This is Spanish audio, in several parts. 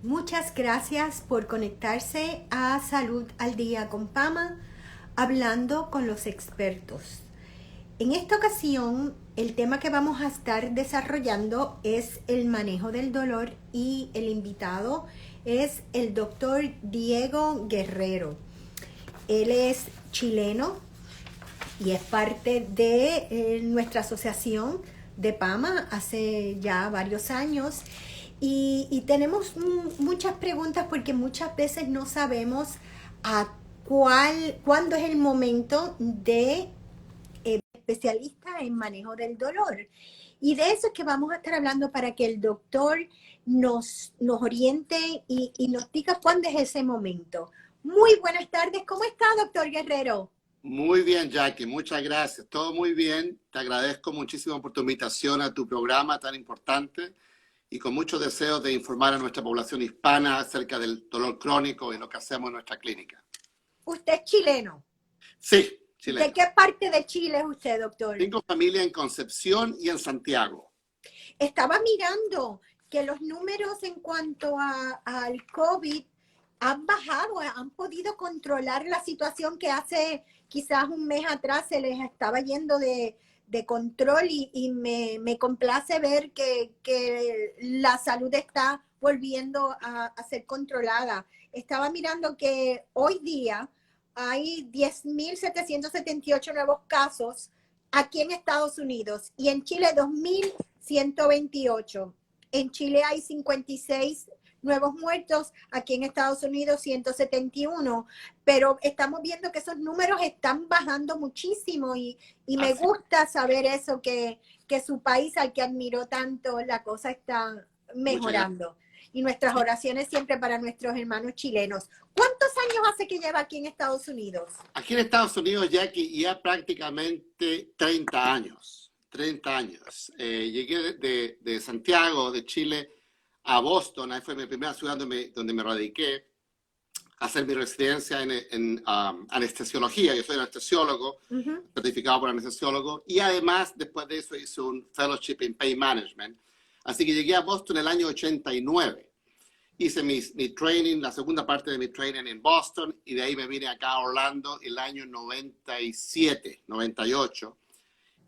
Muchas gracias por conectarse a Salud al Día con Pama, hablando con los expertos. En esta ocasión, el tema que vamos a estar desarrollando es el manejo del dolor y el invitado es el doctor Diego Guerrero. Él es chileno y es parte de nuestra asociación de PAMA hace ya varios años. Y tenemos muchas preguntas porque muchas veces no sabemos cuándo es el momento de especialista en manejo del dolor. Y de eso es que vamos a estar hablando para que el doctor nos oriente y nos diga cuándo es ese momento. Muy buenas tardes. ¿Cómo está, doctor Guerrero? Muy bien, Jackie. Muchas gracias. Todo muy bien. Te agradezco muchísimo por tu invitación a tu programa tan importante y con mucho deseo de informar a nuestra población hispana acerca del dolor crónico y lo que hacemos en nuestra clínica. ¿Usted es chileno? Sí, chileno. ¿De qué parte de Chile es usted, doctor? Tengo familia en Concepción y en Santiago. Estaba mirando que los números en cuanto al COVID han bajado, han podido controlar la situación que hace quizás un mes atrás se les estaba yendo de control y me complace ver que la salud está volviendo a ser controlada. Estaba mirando que hoy día hay 10.778 nuevos casos aquí en Estados Unidos y en Chile 2.128. En Chile hay 56 nuevos muertos, aquí en Estados Unidos 171, pero estamos viendo que esos números están bajando muchísimo y me gusta saber eso, que su país al que admiro tanto, la cosa está mejorando. Y nuestras oraciones siempre para nuestros hermanos chilenos. ¿Cuántos años hace que lleva aquí en Estados Unidos? Aquí en Estados Unidos, Jackie, ya prácticamente 30 años. 30 años. Llegué de Santiago, de Chile, a Boston. Ahí fue mi primera ciudad donde me radiqué, a hacer mi residencia en anestesiología. Yo soy anestesiólogo, certificado por anestesiólogo, y además, después de eso, hice un fellowship en Pain Management. Así que llegué a Boston el año 89. Hice mi training, la segunda parte de mi training en Boston, y de ahí me vine acá a Orlando el año 97, 98.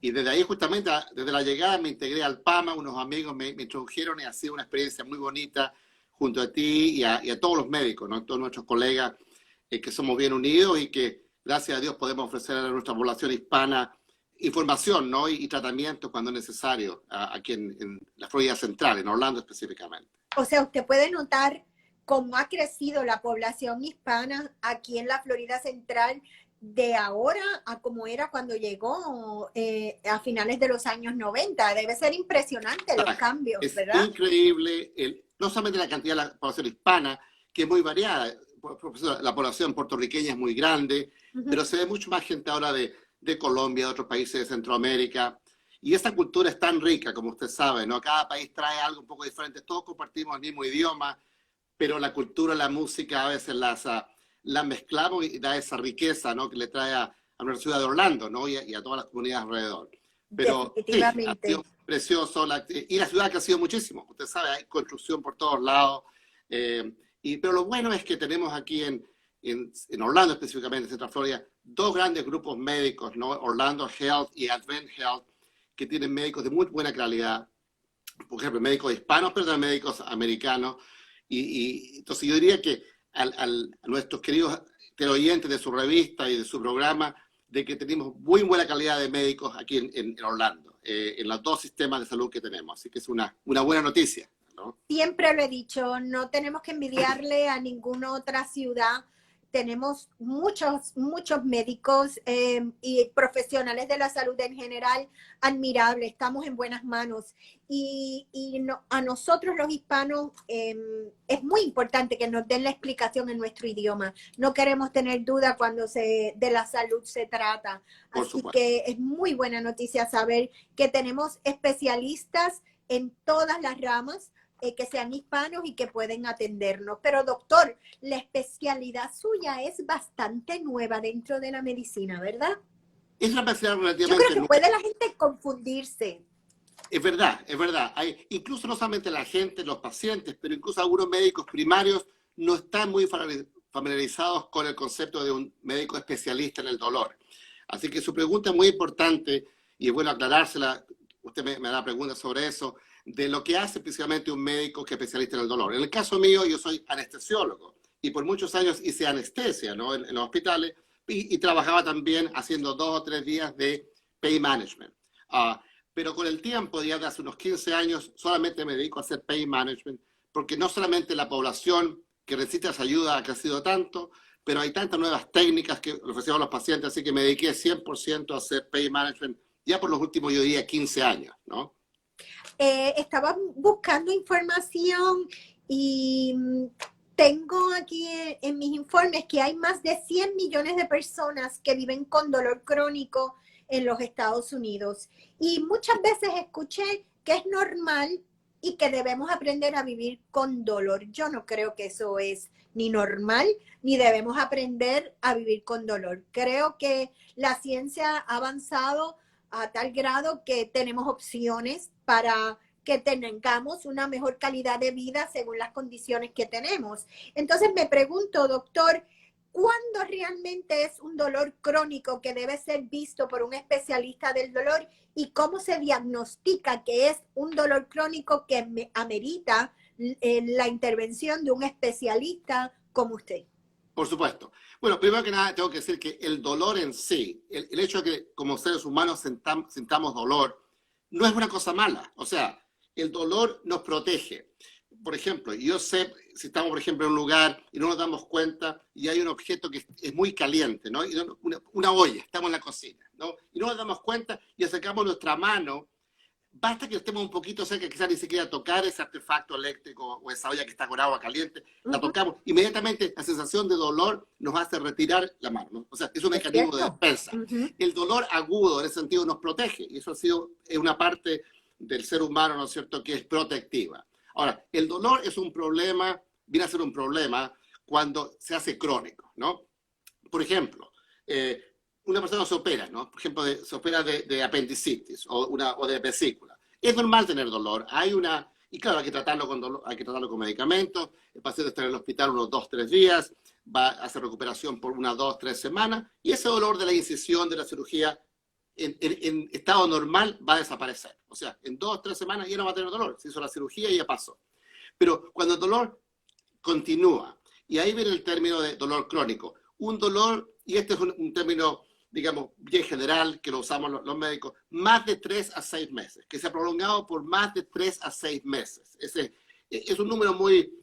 Y desde ahí, justamente, desde la llegada, me integré al PAMA. Unos amigos me introdujeron y ha sido una experiencia muy bonita junto a ti y a todos los médicos, ¿no? Todos nuestros colegas que somos bien unidos y que, gracias a Dios, podemos ofrecer a nuestra población hispana información, ¿no? y tratamiento cuando es necesario aquí en la Florida Central, en Orlando específicamente. O sea, usted puede notar cómo ha crecido la población hispana aquí en la Florida Central de ahora a como era cuando llegó a finales de los años 90. Debe ser impresionante los cambios, ¿verdad? Es increíble, no solamente la cantidad de la población hispana, que es muy variada. La población puertorriqueña es muy grande, pero se ve mucho más gente ahora de Colombia, de otros países de Centroamérica. Y esta cultura es tan rica, como usted sabe, ¿no? Cada país trae algo un poco diferente. Todos compartimos el mismo idioma, pero la cultura, la música, a veces las mezclamos y da esa riqueza, ¿no? Que le trae a nuestra ciudad de Orlando, ¿no? Y a todas las comunidades alrededor. Pero definitivamente. Sí, ha sido precioso. Y la ciudad ha crecido muchísimo. Usted sabe, hay construcción por todos lados. Pero lo bueno es que tenemos aquí en Orlando, específicamente en Central Florida, dos grandes grupos médicos, ¿no? Orlando Health y Advent Health, que tienen médicos de muy buena calidad, por ejemplo, médicos hispanos, pero también médicos americanos. Entonces yo diría que a nuestros queridos teleoyentes de su revista y de su programa, de que tenemos muy buena calidad de médicos aquí en Orlando, en los dos sistemas de salud que tenemos. Así que es una buena noticia, ¿no? Siempre lo he dicho, no tenemos que envidiarle a ninguna otra ciudad. Tenemos muchos médicos y profesionales de la salud en general admirables. Estamos en buenas manos. A nosotros los hispanos es muy importante que nos den la explicación en nuestro idioma. No queremos tener duda cuando de la salud se trata. Así que es muy buena noticia saber que tenemos especialistas en todas las ramas, que sean hispanos y que pueden atendernos. Pero doctor, la especialidad suya es bastante nueva dentro de la medicina, ¿verdad? Es una especialidad relativamente Yo creo que nueva. puede la gente confundirse. Es verdad, es verdad. Hay, incluso no solamente la gente, los pacientes, pero incluso algunos médicos primarios no están muy familiarizados con el concepto de un médico especialista en el dolor. Así que su pregunta es muy importante y es bueno aclarársela. Usted me da preguntas sobre eso, de lo que hace especialmente un médico que es especialista en el dolor. En el caso mío, yo soy anestesiólogo y por muchos años hice anestesia, ¿no? en los hospitales y trabajaba también haciendo 2 o 3 días de pain management. Pero con el tiempo, ya de hace unos 15 años, solamente me dedico a hacer pain management, porque no solamente la población que necesita esa ayuda ha crecido tanto, pero hay tantas nuevas técnicas que ofrecemos a los pacientes, así que me dediqué 100% a hacer pain management ya por los últimos, yo diría, 15 años, ¿no? Estaba buscando información y tengo aquí en mis informes que hay más de 100 millones de personas que viven con dolor crónico en los Estados Unidos. Y muchas veces escuché que es normal y que debemos aprender a vivir con dolor. Yo no creo que eso es ni normal, ni debemos aprender a vivir con dolor. Creo que la ciencia ha avanzado a tal grado que tenemos opciones para que tengamos una mejor calidad de vida según las condiciones que tenemos. Entonces me pregunto, doctor, ¿cuándo realmente es un dolor crónico que debe ser visto por un especialista del dolor y cómo se diagnostica que es un dolor crónico que amerita la intervención de un especialista como usted? Por supuesto. Bueno, primero que nada tengo que decir que el dolor en sí, el hecho de que como seres humanos sintamos dolor, no es una cosa mala. O sea, el dolor nos protege. Por ejemplo, yo sé, si estamos, por ejemplo, en un lugar y no nos damos cuenta y hay un objeto que es muy caliente, ¿no? Y una olla, estamos en la cocina, ¿no? Y no nos damos cuenta y acercamos nuestra mano. Basta que estemos un poquito cerca, quizás ni siquiera tocar ese artefacto eléctrico o esa olla que está con agua caliente, la tocamos, inmediatamente la sensación de dolor nos hace retirar la mano, ¿no? O sea, es un mecanismo de defensa. El dolor agudo, en ese sentido, nos protege, y eso ha sido una parte del ser humano, ¿no es cierto?, que es protectiva. Ahora, el dolor es un problema, viene a ser un problema cuando se hace crónico, ¿no? Por ejemplo, una persona se opera, ¿no? Por ejemplo, se opera de apendicitis o de vesícula. Es normal tener dolor. Y claro, hay que tratarlo con dolor, hay que tratarlo con medicamentos. El paciente está en el hospital unos 2 o 3 días, va a hacer recuperación por 1, 2, 3 semanas, y ese dolor de la incisión, de la cirugía, en estado normal va a desaparecer. O sea, en 2 o 3 semanas ya no va a tener dolor. Se hizo la cirugía y ya pasó. Pero cuando el dolor continúa, y ahí viene el término de dolor crónico, un dolor, y este es un término, digamos, bien general, que lo usamos los médicos, más de 3 a 6 meses, que se ha prolongado por más de 3 a 6 meses. Ese es un número muy,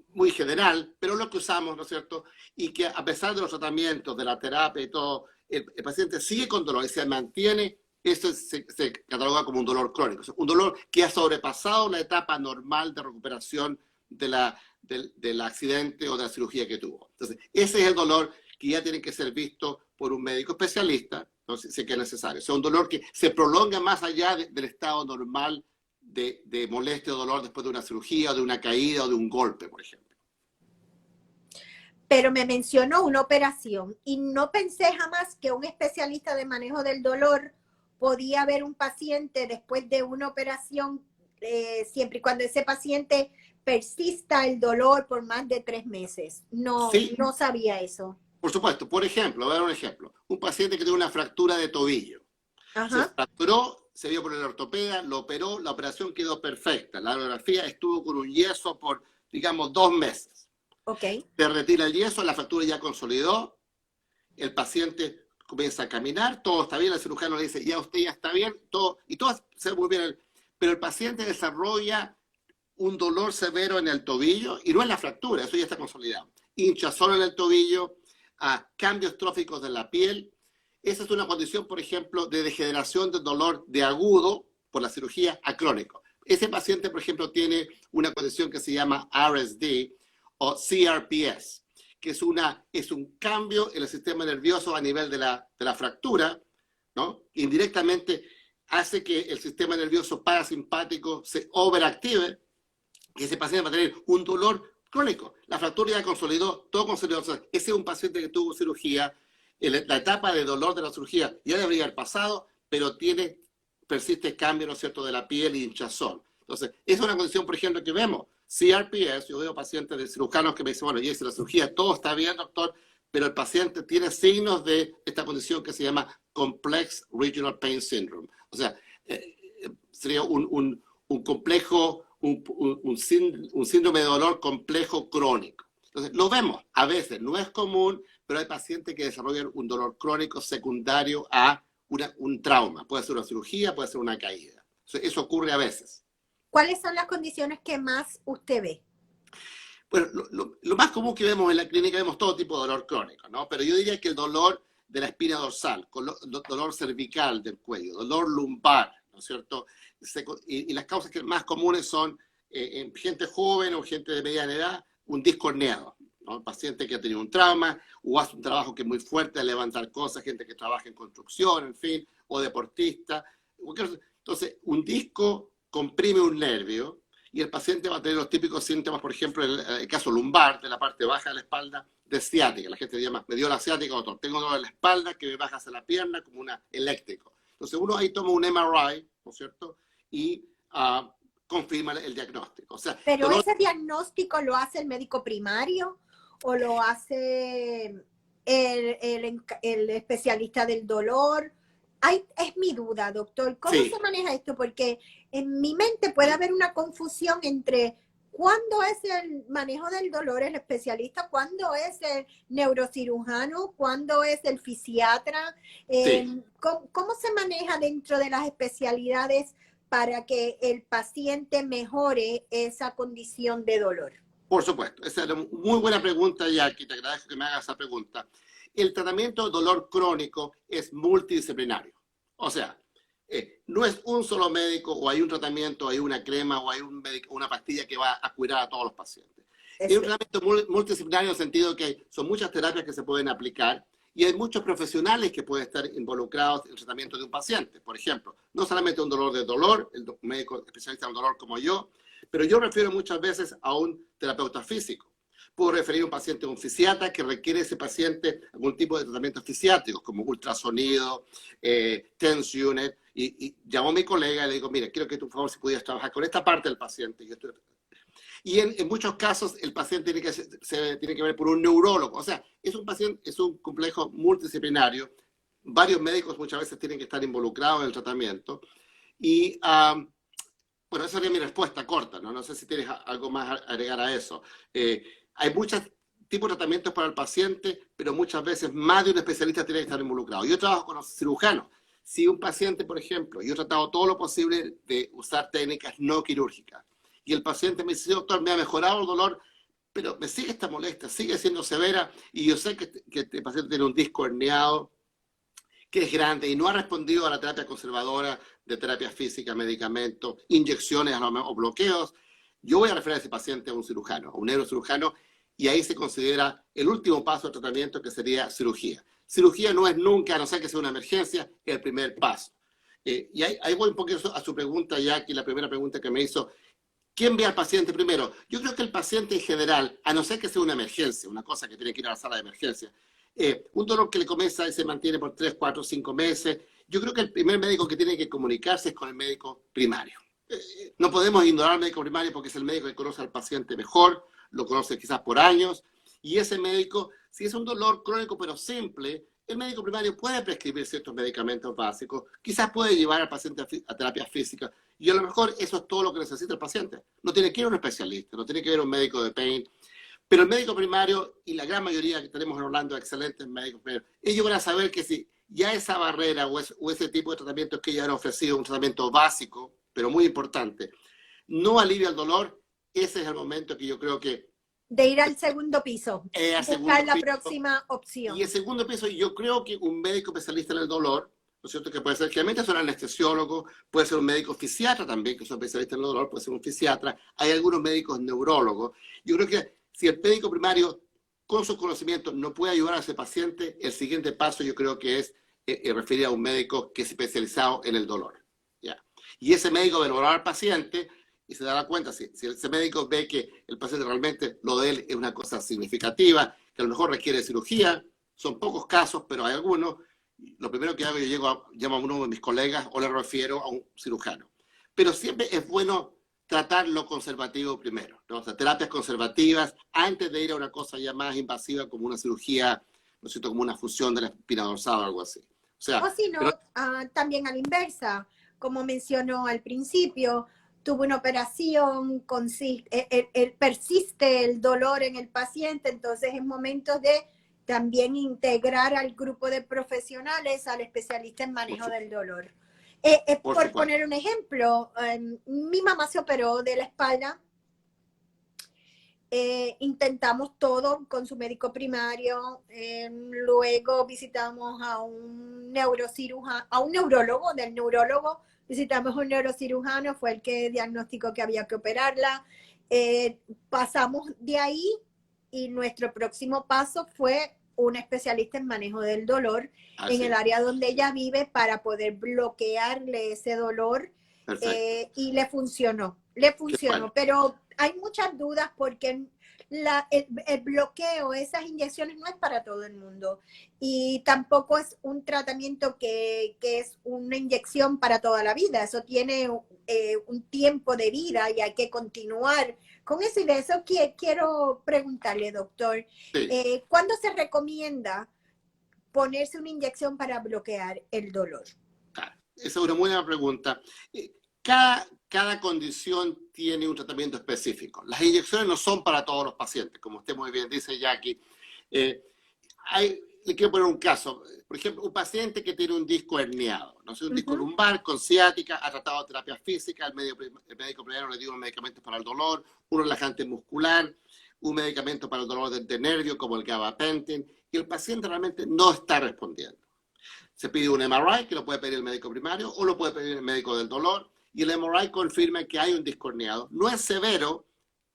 muy general, pero lo que usamos, ¿no es cierto? Y que a pesar de los tratamientos, de la terapia y todo, el paciente sigue con dolor y se mantiene, esto se cataloga como un dolor crónico, o sea, un dolor que ha sobrepasado la etapa normal de recuperación del accidente o de la cirugía que tuvo. Entonces, ese es el dolor que ya tiene que ser visto por un médico especialista, ¿no? Si que es necesario. O sea, un dolor que se prolonga más allá del estado normal de molestia o dolor después de una cirugía, o de una caída o de un golpe, por ejemplo. Pero me mencionó una operación y no pensé jamás que un especialista de manejo del dolor podía ver un paciente después de una operación, siempre y cuando ese paciente persista el dolor por más de 3 meses. No, sí. No sabía eso. Por supuesto. Por ejemplo, voy a dar un ejemplo. Un paciente que tiene una fractura de tobillo. Ajá. Se fracturó, se vio por el ortopeda, lo operó, la operación quedó perfecta. La radiografía estuvo con un yeso por, digamos, 2 meses. Okay. Se retira el yeso, la fractura ya consolidó, el paciente comienza a caminar, todo está bien, el cirujano le dice, ya usted ya está bien, todo, y todo se ve muy bien. Pero el paciente desarrolla un dolor severo en el tobillo, y no en la fractura, eso ya está consolidado. Hinchazón en el tobillo, cambios tróficos de la piel. Esa es una condición, por ejemplo, de degeneración del dolor de agudo por la cirugía a crónico. Ese paciente, por ejemplo, tiene una condición que se llama RSD o CRPS, que es un cambio en el sistema nervioso a nivel de la fractura, ¿no? Indirectamente hace que el sistema nervioso parasimpático se overactive, y ese paciente va a tener un dolor crónico. La fractura ya consolidó, todo consolidó. O sea, ese es un paciente que tuvo cirugía, la etapa de dolor de la cirugía ya debería haber pasado, pero tiene persiste cambio, ¿no es cierto?, de la piel y hinchazón. Entonces, es una condición, por ejemplo, que vemos. CRPS, yo veo pacientes de cirujanos que me dicen, bueno, yo hice la cirugía, todo está bien, doctor, pero el paciente tiene signos de esta condición que se llama Complex Regional Pain Syndrome. O sea, sería un complejo, un síndrome de dolor complejo crónico. Entonces, lo vemos a veces, no es común, pero hay pacientes que desarrollan un dolor crónico secundario a un trauma. Puede ser una cirugía, puede ser una caída. Eso ocurre a veces. ¿Cuáles son las condiciones que más usted ve? Bueno, lo más común que vemos en la clínica, vemos todo tipo de dolor crónico, ¿no? Pero yo diría que el dolor de la espina dorsal, dolor cervical del cuello, dolor lumbar, ¿no es cierto? Y las causas más comunes son en gente joven o gente de mediana edad, un disco herniado, ¿no? El paciente que ha tenido un trauma o hace un trabajo que es muy fuerte de levantar cosas, gente que trabaja en construcción, en fin, o deportista. Entonces, un disco comprime un nervio y el paciente va a tener los típicos síntomas, por ejemplo, el caso lumbar, de la parte baja de la espalda, de ciática. La gente llama, me dio la ciática, doctor, tengo dolor en la espalda que me baja hacia la pierna como un eléctrico. Entonces, uno ahí toma un MRI, ¿no es cierto? Y confirma el diagnóstico. O sea, ¿pero ese diagnóstico lo hace el médico primario o lo hace el especialista del dolor? Es mi duda, doctor. ¿Cómo se maneja esto? Porque en mi mente puede haber una confusión entre cuándo es el manejo del dolor el especialista, cuándo es el neurocirujano, cuándo es el fisiatra. ¿Cómo se maneja dentro de las especialidades para que el paciente mejore esa condición de dolor? Por supuesto. Esa es una muy buena pregunta, Jackie. Te agradezco que me hagas esa pregunta. El tratamiento de dolor crónico es multidisciplinario. O sea, no es un solo médico o hay un tratamiento, hay una crema o hay una pastilla que va a curar a todos los pacientes. Es un tratamiento multidisciplinario en el sentido que son muchas terapias que se pueden aplicar y hay muchos profesionales que pueden estar involucrados en el tratamiento de un paciente. Por ejemplo, no solamente un dolor de dolor, el médico especialista en dolor como yo, pero yo refiero muchas veces a un terapeuta físico. Puedo referir a un paciente a un fisiatra que requiere ese paciente algún tipo de tratamientos fisiátricos, como ultrasonido, TENS unit, y llamo a mi colega y le digo, mira, quiero que tú, por favor, si pudieras trabajar con esta parte del paciente. Y en muchos casos el paciente tiene que ver por un neurólogo. O sea, es un complejo multidisciplinario. Varios médicos muchas veces tienen que estar involucrados en el tratamiento. Y bueno, esa sería mi respuesta corta, ¿no? No sé si tienes algo más a agregar a eso. Hay muchos tipos de tratamientos para el paciente, pero muchas veces más de un especialista tiene que estar involucrado. Yo trabajo con los cirujanos. Si un paciente, por ejemplo, yo he tratado todo lo posible de usar técnicas no quirúrgicas, y el paciente me dice, doctor, me ha mejorado el dolor, pero me sigue esta molestia, sigue siendo severa, y yo sé que el paciente tiene un disco herniado, que es grande, y no ha respondido a la terapia conservadora de terapia física, medicamentos, inyecciones o bloqueos. Yo voy a referir a ese paciente a un cirujano, a un neurocirujano, y ahí se considera el último paso del tratamiento, que sería cirugía. Cirugía no es nunca, a no ser que sea una emergencia, el primer paso. Y ahí voy un poquito a su pregunta, Jackie, la primera pregunta que me hizo. ¿Quién ve al paciente primero? Yo creo que el paciente en general, a no ser que sea una emergencia, una cosa que tiene que ir a la sala de emergencia, un dolor que le comienza y se mantiene por 3, 4, 5 meses, yo creo que el primer médico que tiene que comunicarse es con el médico primario. No podemos ignorar al médico primario porque es el médico que conoce al paciente mejor, lo conoce quizás por años, y ese médico, si es un dolor crónico pero simple, el médico primario puede prescribir ciertos medicamentos básicos, quizás puede llevar al paciente a terapia física, y a lo mejor eso es todo lo que necesita el paciente. No tiene que ir a un especialista, no tiene que ir a un médico de pain, pero el médico primario, y la gran mayoría que tenemos en Orlando, excelentes médicos primarios, ellos van a saber que si ya esa barrera o ese tipo de tratamientos que ellos han ofrecido, un tratamiento básico, pero muy importante, no alivia el dolor, ese es el momento que yo creo que de ir al segundo piso, buscar la próxima opción. Y el segundo piso, yo creo que un médico especialista en el dolor, ¿no es cierto? Que puede ser, generalmente es un anestesiólogo, puede ser un médico fisiatra también, que es un especialista en el dolor, puede ser un fisiatra, hay algunos médicos neurólogos. Yo creo que si el médico primario, con sus conocimientos, no puede ayudar a ese paciente, el siguiente paso yo creo que es referir a un médico que es especializado en el dolor. ¿Ya? Y ese médico va a evaluar al paciente y se dará cuenta, si ese médico ve que el paciente realmente lo de él es una cosa significativa, que a lo mejor requiere cirugía, son pocos casos, pero hay algunos, lo primero que hago, llamo a uno de mis colegas o le refiero a un cirujano. Pero siempre es bueno tratar lo conservativo primero, ¿no? O sea, terapias conservativas antes de ir a una cosa ya más invasiva como una cirugía, ¿no es cierto?, como una fusión de la espina dorsal o algo así. O O sea, si no, pero, también a la inversa, como mencionó al principio, tuvo una operación, persiste el dolor en el paciente, entonces es momento de también integrar al grupo de profesionales, al especialista en por, manejo su- del dolor. por Por supuesto. poner un ejemplo, mi mamá se operó de la espalda. Intentamos todo con su médico primario, luego visitamos a un neurocirujano, a un neurólogo, del neurólogo visitamos a un neurocirujano, fue el que diagnosticó que había que operarla. Pasamos de ahí y nuestro próximo paso fue un especialista en manejo del dolor en Así el es. área donde ella vive para poder bloquearle ese dolor, Perfecto. y le Qué bueno. funcionó, pero hay muchas dudas porque el bloqueo, esas inyecciones no es para todo el mundo y tampoco es un tratamiento que es una inyección para toda la vida, eso tiene un tiempo de vida y hay que continuar con eso y de eso quiero preguntarle, doctor, Sí. ¿cuándo se recomienda ponerse una inyección para bloquear el dolor? Claro, esa es una muy buena pregunta. Cada condición tiene un tratamiento específico. Las inyecciones no son para todos los pacientes, como usted muy bien dice, Jackie. Eh, Le quiero poner un caso. Por ejemplo, un paciente que tiene un disco herniado, no sé, un disco Ujú, lumbar con ciática, ha tratado terapia física, el médico primero le dio unos medicamentos para el dolor, un relajante muscular, un medicamento para el dolor de nervio como el gabapentin, y el paciente realmente no está respondiendo. Se pide un MRI, que lo puede pedir el médico primario o lo puede pedir el médico del dolor, y el MRI confirma que hay un disco herniado. No es severo,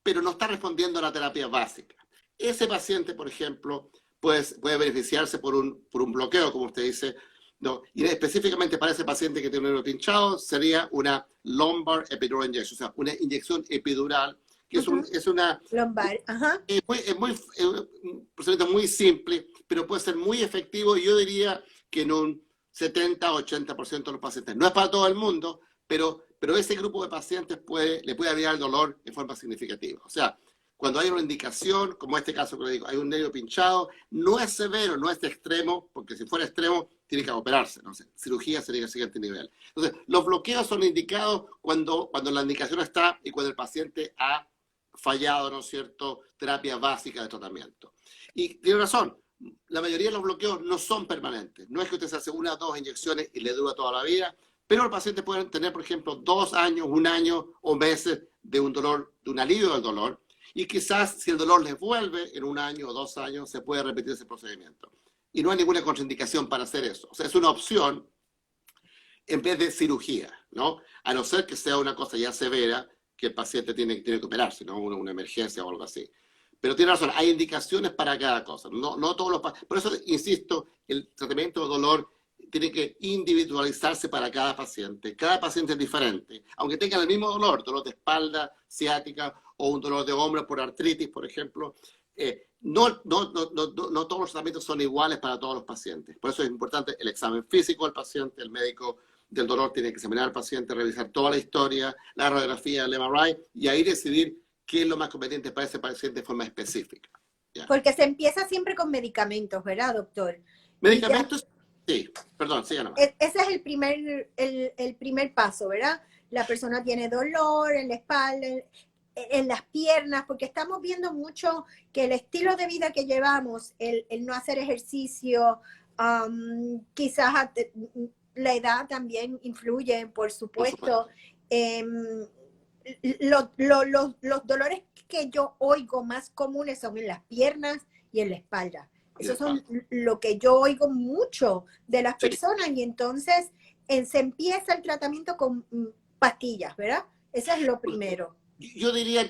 pero no está respondiendo a la terapia básica. Ese paciente, por ejemplo, puede beneficiarse por un bloqueo, como usted dice, ¿no? Y específicamente para ese paciente que tiene un nervio pinchado, sería una lumbar epidural injection, o sea, una inyección epidural, que ujú. es una Lumbar, ajá. es un procedimiento muy simple, pero puede ser muy efectivo y yo diría que en un 70-80% de los pacientes. No es para todo el mundo, pero ese grupo de pacientes le puede aliviar el dolor de forma significativa. O sea, cuando hay una indicación, como este caso que le digo, hay un nervio pinchado, no es severo, no es extremo, porque si fuera extremo, tiene que operarse, no sé, cirugía sería el siguiente nivel. Entonces, los bloqueos son indicados cuando la indicación está y cuando el paciente ha fallado, ¿no es cierto?, terapia básica de tratamiento. Y tiene razón, la mayoría de los bloqueos no son permanentes. No es que usted se hace una o dos inyecciones y le dura toda la vida, pero el paciente puede tener, por ejemplo, 2 años, un año o meses de un dolor, de un alivio del dolor, y quizás si el dolor les vuelve en un año o 2 años, se puede repetir ese procedimiento. Y no hay ninguna contraindicación para hacer eso. O sea, es una opción en vez de cirugía, ¿no? A no ser que sea una cosa ya severa que el paciente tiene que operarse, ¿no? Una emergencia o algo así. Pero tiene razón, hay indicaciones para cada cosa. No todos los Por eso, insisto, el tratamiento de dolor tiene que individualizarse para cada paciente. Cada paciente es diferente. Aunque tengan el mismo dolor de espalda, ciática o un dolor de hombro por artritis, por ejemplo, no todos los tratamientos son iguales para todos los pacientes. Por eso es importante el examen físico del paciente, el médico del dolor tiene que examinar al paciente, revisar toda la historia, la radiografía, el MRI, y ahí decidir qué es lo más conveniente para ese paciente de forma específica. ¿Ya? Porque se empieza siempre con medicamentos, ¿verdad, doctor? Y ya, Medicamentos, sí, perdón, siga nomás. ese es el primer paso, ¿verdad? La persona tiene dolor en la espalda, en las piernas, porque estamos viendo mucho que el estilo de vida que llevamos, el no hacer ejercicio, quizás la edad también influye, por Por supuesto. supuesto. Los dolores que yo oigo más comunes son en las piernas y en la espalda. Y de Esos son espalda. lo que yo oigo mucho de las Sí. personas y entonces se empieza el tratamiento con pastillas, ¿verdad? Eso es lo primero. Yo diría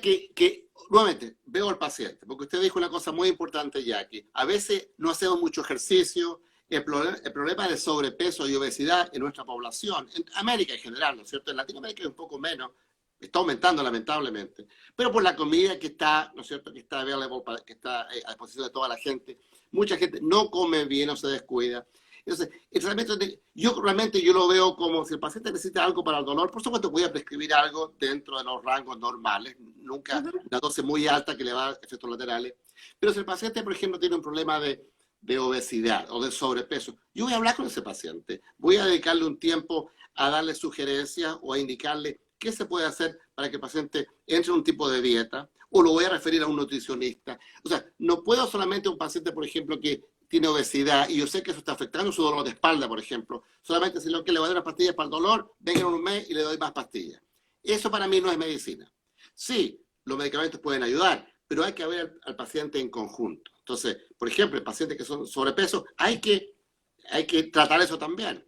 nuevamente, veo al paciente, porque usted dijo una cosa muy importante, Jackie. A veces no hacemos mucho ejercicio. El problema de sobrepeso y obesidad en nuestra población, en América en general, ¿no es cierto? En Latinoamérica es un poco menos, está aumentando lamentablemente, pero por la comida que está, ¿no es cierto?, que está available, que está a disposición de toda la gente, mucha gente no come bien o se descuida. Entonces, el tratamiento yo lo veo como si el paciente necesita algo para el dolor, por supuesto voy a prescribir algo dentro de los rangos normales, nunca una dosis muy alta que le va a dar efectos laterales. Pero si el paciente, por ejemplo, tiene un problema de obesidad o de sobrepeso, yo voy a hablar con ese paciente, voy a dedicarle un tiempo a darle sugerencias o a indicarle qué se puede hacer para que el paciente entre en un tipo de dieta, o lo voy a referir a un nutricionista. O sea, no puedo solamente un paciente, por ejemplo, que tiene obesidad y yo sé que eso está afectando su dolor de espalda, por ejemplo, solamente decirle que le voy a dar unas pastillas para el dolor, venga en un mes y le doy más pastillas. Eso para mí no es medicina. Sí, los medicamentos pueden ayudar, pero hay que ver al paciente en conjunto. Entonces, por ejemplo, el paciente que son sobrepeso, hay que tratar eso también.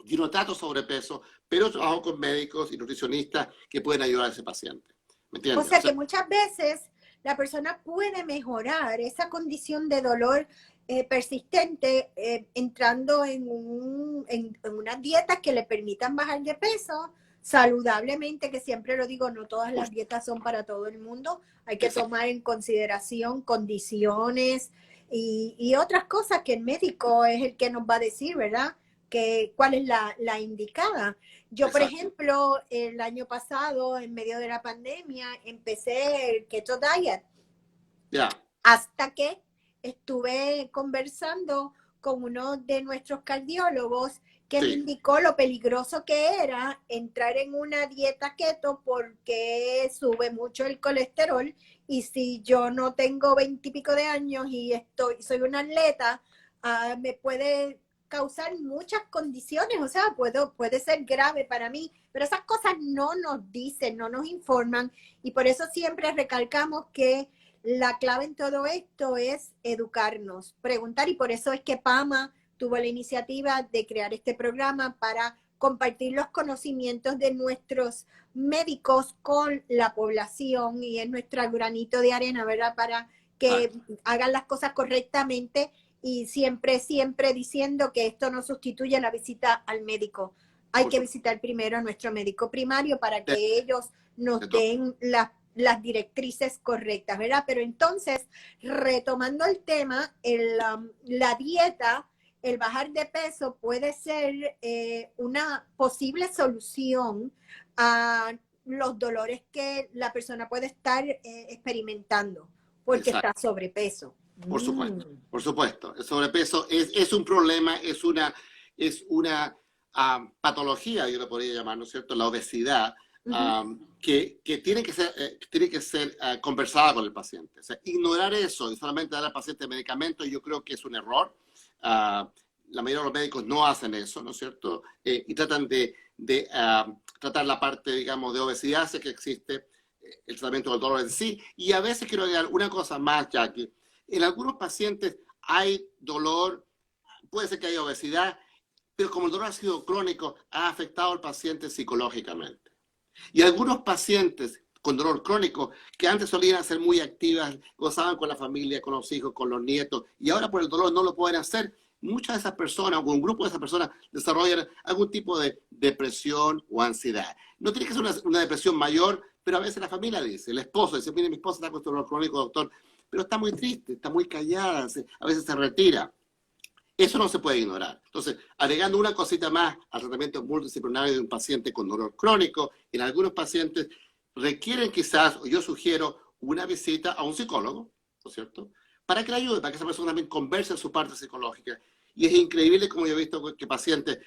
Yo no trato sobrepeso, pero trabajo con médicos y nutricionistas que pueden ayudar a ese paciente. ¿Me entiendes? O sea que muchas veces la persona puede mejorar esa condición de dolor persistente entrando en unas dietas que le permitan bajar de peso saludablemente, que siempre lo digo, no todas las dietas son para todo el mundo, hay que tomar en consideración condiciones y otras cosas que el médico es el que nos va a decir, ¿verdad? Que cuál es la indicada. Yo, por ejemplo, el año pasado, en medio de la pandemia, empecé el Keto Diet. Hasta que estuve conversando con uno de nuestros cardiólogos que me indicó lo peligroso que era entrar en una dieta keto porque sube mucho el colesterol y si yo no tengo 20 y pico de años y soy una atleta, me puede causar muchas condiciones, o sea, puede ser grave para mí, pero esas cosas no nos dicen, no nos informan y por eso siempre recalcamos que la clave en todo esto es educarnos, preguntar y por eso es que PAMA tuvo la iniciativa de crear este programa para compartir los conocimientos de nuestros médicos con la población y es nuestro granito de arena, ¿verdad? Para que hagan las cosas correctamente y siempre diciendo que esto no sustituye la visita al médico. Hay que visitar primero a nuestro médico primario para que ellos nos den las directrices correctas, ¿verdad? Pero entonces, retomando el tema, la dieta, el bajar de peso puede ser una posible solución a los dolores que la persona puede estar experimentando porque está sobrepeso. Por supuesto, por supuesto. El sobrepeso es un problema, es una patología, yo lo podría llamar, ¿no es cierto? La obesidad, que tiene que ser conversada con el paciente. O sea, ignorar eso y solamente dar al paciente medicamentos, yo creo que es un error. La mayoría de los médicos no hacen eso, ¿no es cierto? Y tratan de tratar la parte, digamos, de obesidad, sé que existe el tratamiento del dolor en sí. Y a veces quiero agregar una cosa más, Jackie. En algunos pacientes hay dolor, puede ser que haya obesidad, pero como el dolor ha sido crónico, ha afectado al paciente psicológicamente. Y algunos pacientes con dolor crónico, que antes solían ser muy activas, gozaban con la familia, con los hijos, con los nietos, y ahora por el dolor no lo pueden hacer, muchas de esas personas, o un grupo de esas personas, desarrollan algún tipo de depresión o ansiedad. No tiene que ser una depresión mayor, pero a veces la familia dice, el esposo dice, mire, mi esposa está con dolor crónico, doctor, pero está muy triste, está muy callada, a veces se retira. Eso no se puede ignorar. Entonces, agregando una cosita más al tratamiento multidisciplinario de un paciente con dolor crónico, en algunos pacientes requieren quizás, o yo sugiero, una visita a un psicólogo, ¿no es cierto?, para que le ayude, para que esa persona también converse en su parte psicológica. Y es increíble como yo he visto que pacientes,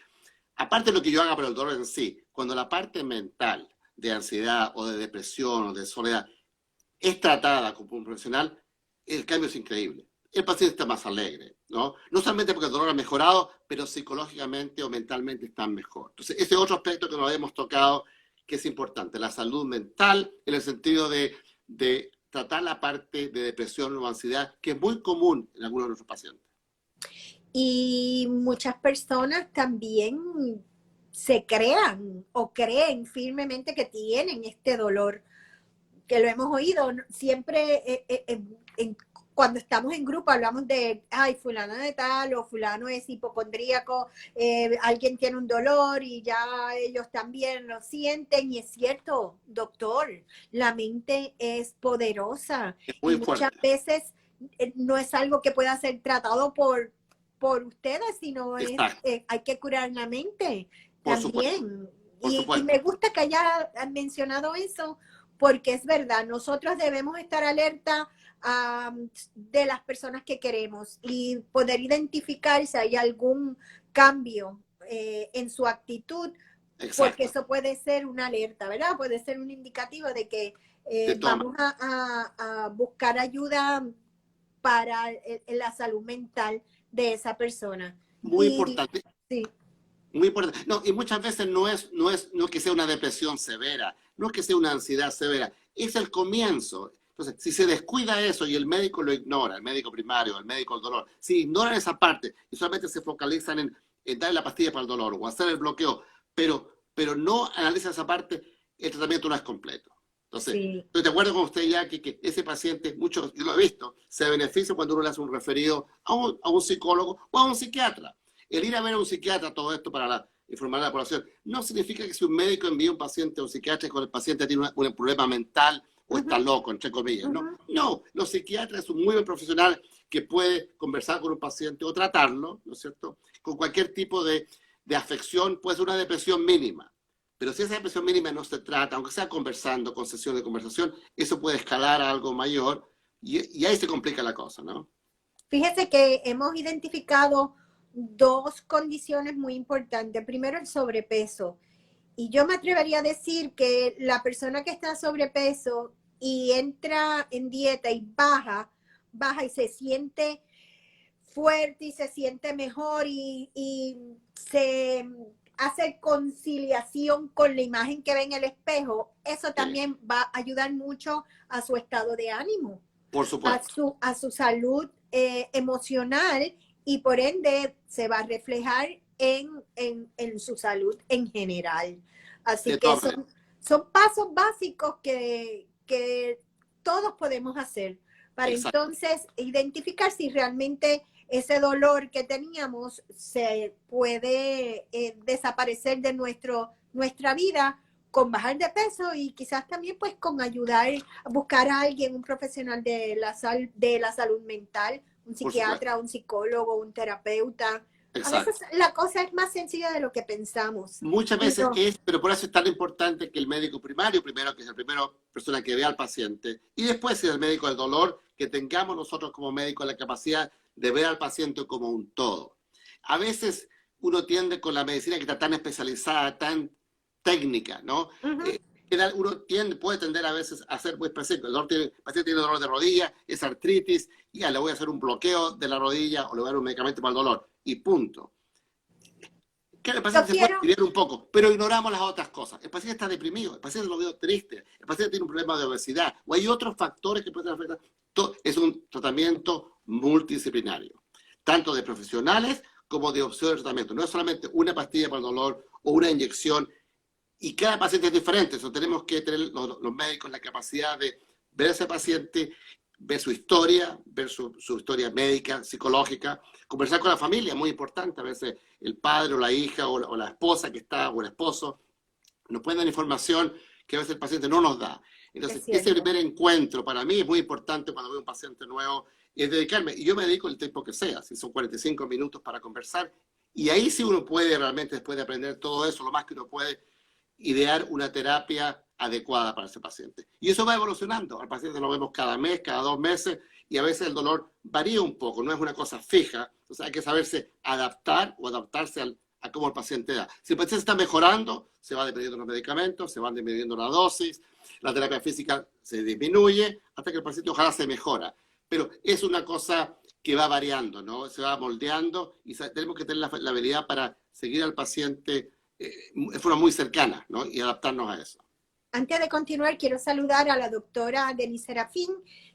aparte de lo que yo haga para el dolor en sí, cuando la parte mental de ansiedad o de depresión o de soledad es tratada como un profesional, el cambio es increíble. El paciente está más alegre, ¿no? No solamente porque el dolor ha mejorado, pero psicológicamente o mentalmente están mejor. Entonces, ese es otro aspecto que nos habíamos tocado, que es importante, la salud mental, en el sentido de tratar la parte de depresión o ansiedad, que es muy común en algunos de nuestros pacientes. Y muchas personas también se crean o creen firmemente que tienen este dolor, que lo hemos oído siempre cuando estamos en grupo hablamos de, ay, fulano de tal o fulano es hipocondríaco, alguien tiene un dolor y ya ellos también lo sienten y es cierto, doctor, la mente es poderosa es muy y muchas veces no es algo que pueda ser tratado por por ustedes, sino Exacto, hay que curar la mente por supuesto, también. por Y supuesto. me gusta que haya mencionado eso, porque es verdad, nosotros debemos estar alerta de las personas que queremos y poder identificar si hay algún cambio en su actitud, porque Exacto, eso puede ser una alerta, ¿verdad? Puede ser un indicativo de que de toma. vamos a buscar ayuda para la salud mental de esa persona. Muy Y importante. sí, Muy importante. No, y muchas veces no es que sea una depresión severa, no es que sea una ansiedad severa, es el comienzo. Entonces, si se descuida eso y el médico lo ignora, el médico primario, el médico del dolor, si ignoran esa parte y solamente se focalizan en darle la pastilla para el dolor o hacer el bloqueo, pero no analizan esa parte, el tratamiento no es completo. Entonces, sí. estoy de acuerdo con usted, Jackie, que ese paciente, muchos, yo lo he visto, se beneficia cuando uno le hace un referido a un psicólogo o a un psiquiatra. El ir a ver a un psiquiatra, todo esto para informar a la población, no significa que si un médico envía a un paciente a un psiquiatra con el paciente tiene un problema mental o Uh está -huh, loco, entre comillas. uh No, -huh. no, los psiquiatras son muy buen profesional que puede conversar con un paciente o tratarlo, ¿no es cierto? Con cualquier tipo de afección, puede ser una depresión mínima. Pero si esa depresión mínima no se trata, aunque sea conversando, con sesiones de conversación, eso puede escalar a algo mayor y ahí se complica la cosa, ¿no? Fíjese que hemos identificado dos condiciones muy importantes. Primero, el sobrepeso. Y yo me atrevería a decir que la persona que está sobrepeso y entra en dieta y baja y se siente fuerte y se siente mejor y se hace conciliación con la imagen que ve en el espejo, eso Sí, también va a ayudar mucho a su estado de ánimo, por supuesto. a su salud emocional y por ende se va a reflejar en su salud en general. Así De que todas maneras. son pasos básicos que todos podemos hacer para Exacto. entonces identificar si realmente ese dolor que teníamos se puede desaparecer de nuestra vida con bajar de peso y quizás también pues con ayudar a buscar a alguien, un profesional de la salud mental, un Por supuesto. psiquiatra, un psicólogo, un terapeuta. A veces Exacto. la cosa es más sencilla de lo que pensamos. Muchas Y veces no, es, pero por eso es tan importante que el médico primario, primero, que es la primera persona que ve al paciente, y después, si es el médico del dolor, que tengamos nosotros como médicos la capacidad de ver al paciente como un todo. A veces uno tiende con la medicina que está tan especializada, tan técnica, ¿no? uh -huh. Uno puede tender a veces a ser muy específico. El paciente tiene dolor de rodilla, es artritis, y ya le voy a hacer un bloqueo de la rodilla o le voy a dar un medicamento para el dolor, y punto. Que el Yo paciente se puede quiero, aliviar un poco, pero ignoramos las otras cosas. El paciente está deprimido, el paciente lo veo triste, el paciente tiene un problema de obesidad, o hay otros factores que pueden afectar. Es un tratamiento multidisciplinario, tanto de profesionales como de opciones de tratamiento. No es solamente una pastilla para el dolor o una inyección, y cada paciente es diferente. Eso tenemos que tener los médicos la capacidad de ver a ese paciente, ver su historia, ver su historia médica, psicológica, conversar con la familia, muy importante. A veces el padre o la hija o la esposa que está, o el esposo, nos pueden dar información que a veces el paciente no nos da. es Entonces, ese cierto. primer encuentro para mí es muy importante cuando veo un paciente nuevo, es dedicarme, y yo me dedico el tiempo que sea, si son 45 minutos para conversar, y ahí sí uno puede realmente, después de aprender todo eso, lo más que uno puede, idear una terapia adecuada para ese paciente. Y eso va evolucionando. Al paciente lo vemos cada mes, cada 2 meses, y a veces el dolor varía un poco, no es una cosa fija. Entonces hay que saberse adaptar o adaptarse a cómo el paciente da. Si el paciente está mejorando, se va disminuyendo los medicamentos, se van disminuyendo la dosis, la terapia física se disminuye, hasta que el paciente ojalá se mejora. Pero es una cosa que va variando, ¿no? Se va moldeando y tenemos que tener la habilidad para seguir al paciente de forma muy cercana, ¿no? Y adaptarnos a eso. Antes de continuar, quiero saludar a la doctora Denise Serafín,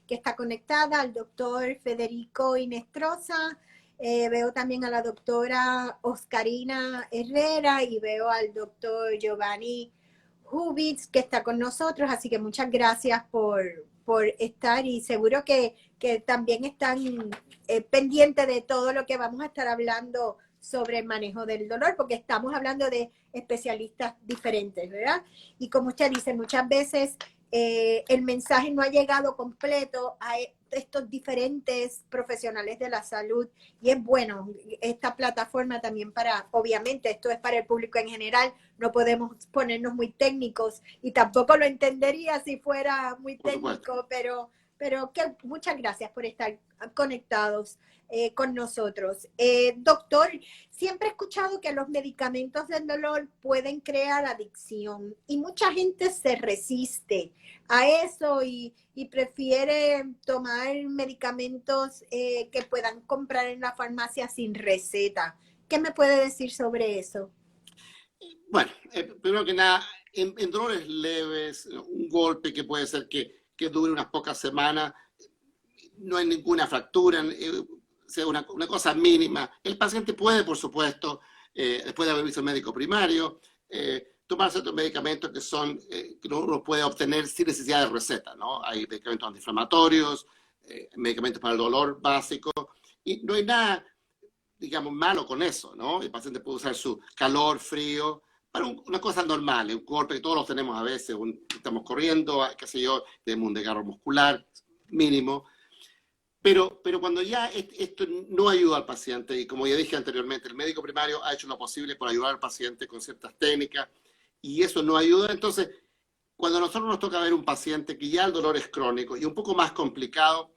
que está conectada, al doctor Federico Inestrosa, veo también a la doctora Oscarina Herrera y veo al doctor Giovanni Hubitz, que está con nosotros, así que muchas gracias por estar y seguro que también están pendientes de todo lo que vamos a estar hablando sobre el manejo del dolor, porque estamos hablando de especialistas diferentes, ¿verdad? Y como usted dice, muchas veces el mensaje no ha llegado completo a estos diferentes profesionales de la salud y es bueno esta plataforma también para, obviamente esto es para el público en general, no podemos ponernos muy técnicos y tampoco lo entendería si fuera muy técnico, pero que muchas gracias por estar conectados con nosotros. Doctor, siempre he escuchado que los medicamentos del dolor pueden crear adicción y mucha gente se resiste a eso y prefiere tomar medicamentos que puedan comprar en la farmacia sin receta. ¿Qué me puede decir sobre eso? Bueno, primero que nada, en dolores leves, un golpe que puede ser que dure unas pocas semanas, no hay ninguna fractura, sea una cosa mínima. El paciente puede, por supuesto, después de haber visto al médico primario, tomar ciertos medicamentos que uno puede obtener sin necesidad de receta, ¿no? Hay medicamentos antiinflamatorios, medicamentos para el dolor básico, y no hay nada, digamos, malo con eso, ¿no? El paciente puede usar su calor, frío, para una cosa normal, un golpe que todos los tenemos a veces, estamos corriendo, qué sé yo, tenemos un desgarro muscular mínimo, pero cuando ya esto no ayuda al paciente, y como ya dije anteriormente, el médico primario ha hecho lo posible por ayudar al paciente con ciertas técnicas, y eso no ayuda, entonces, cuando a nosotros nos toca ver un paciente que ya el dolor es crónico y un poco más complicado,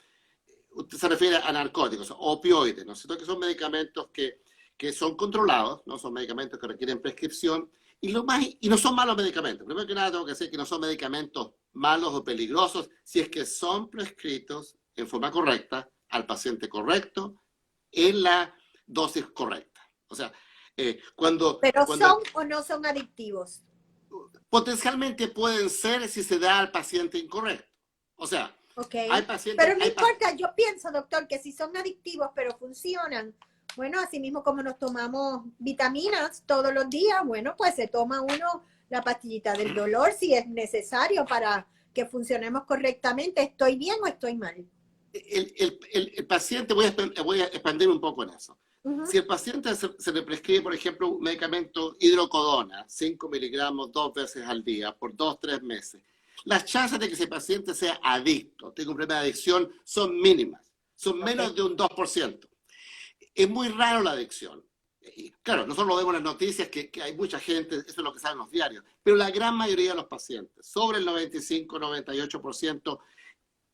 usted se refiere a narcóticos, opioides, ¿no es cierto? Que son medicamentos que son controlados, no son medicamentos que requieren prescripción, y no son malos medicamentos. Primero que nada tengo que decir que no son medicamentos malos o peligrosos si es que son prescritos en forma correcta al paciente correcto en la dosis correcta. O sea, ¿Pero son o no son adictivos? Potencialmente pueden ser si se da al paciente incorrecto. O sea, okay. Hay pacientes... Pero no importa, yo pienso, doctor, que si son adictivos pero funcionan, bueno, así mismo como nos tomamos vitaminas todos los días, bueno, pues se toma uno la pastillita del dolor si es necesario para que funcionemos correctamente. ¿Estoy bien o estoy mal? El paciente, voy a expandir un poco en eso. Si el paciente se le prescribe, por ejemplo, un medicamento hidrocodona, 5 miligramos 2 veces al día, por 2-3 meses, las chances de que ese paciente sea adicto, tenga un problema de adicción, son mínimas. Son menos de un 2%. Es muy raro la adicción. Y claro, nosotros lo vemos en las noticias que hay mucha gente, eso es lo que sale en los diarios, pero la gran mayoría de los pacientes, sobre el 95-98%,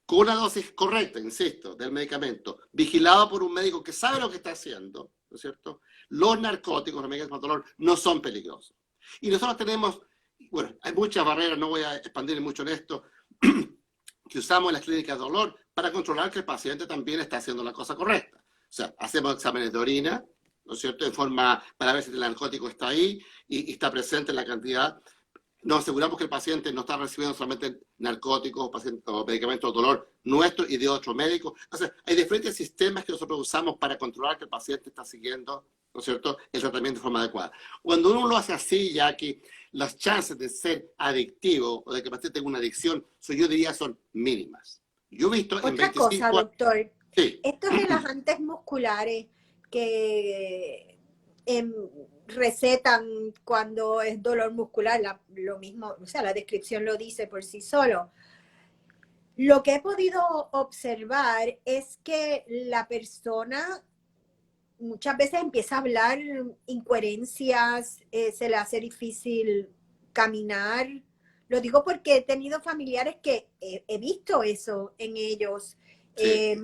con una dosis correcta, insisto, del medicamento, vigilado por un médico que sabe lo que está haciendo, ¿no es cierto? Los narcóticos, los medicamentos para el dolor, no son peligrosos. Y nosotros tenemos, bueno, hay muchas barreras, no voy a expandir mucho en esto, que usamos en las clínicas de dolor para controlar que el paciente también está haciendo la cosa correcta. O sea, hacemos exámenes de orina, ¿no es cierto?, en forma para ver si el narcótico está ahí y está presente en la cantidad. Nos aseguramos que el paciente no está recibiendo solamente narcóticos o medicamentos de dolor nuestros y de otros médicos. O sea, hay diferentes sistemas que nosotros usamos para controlar que el paciente está siguiendo, ¿no es cierto?, el tratamiento de forma adecuada. Cuando uno lo hace así, ya que las chances de ser adictivo o de que el paciente tenga una adicción, yo diría, son mínimas. Yo he visto en 25 cosa, doctor. Sí. Estos relajantes musculares que recetan cuando es dolor muscular, lo mismo, o sea, la descripción lo dice por sí solo. Lo que he podido observar es que la persona muchas veces empieza a hablar incoherencias, se le hace difícil caminar. Lo digo porque he tenido familiares que he visto eso en ellos. Sí.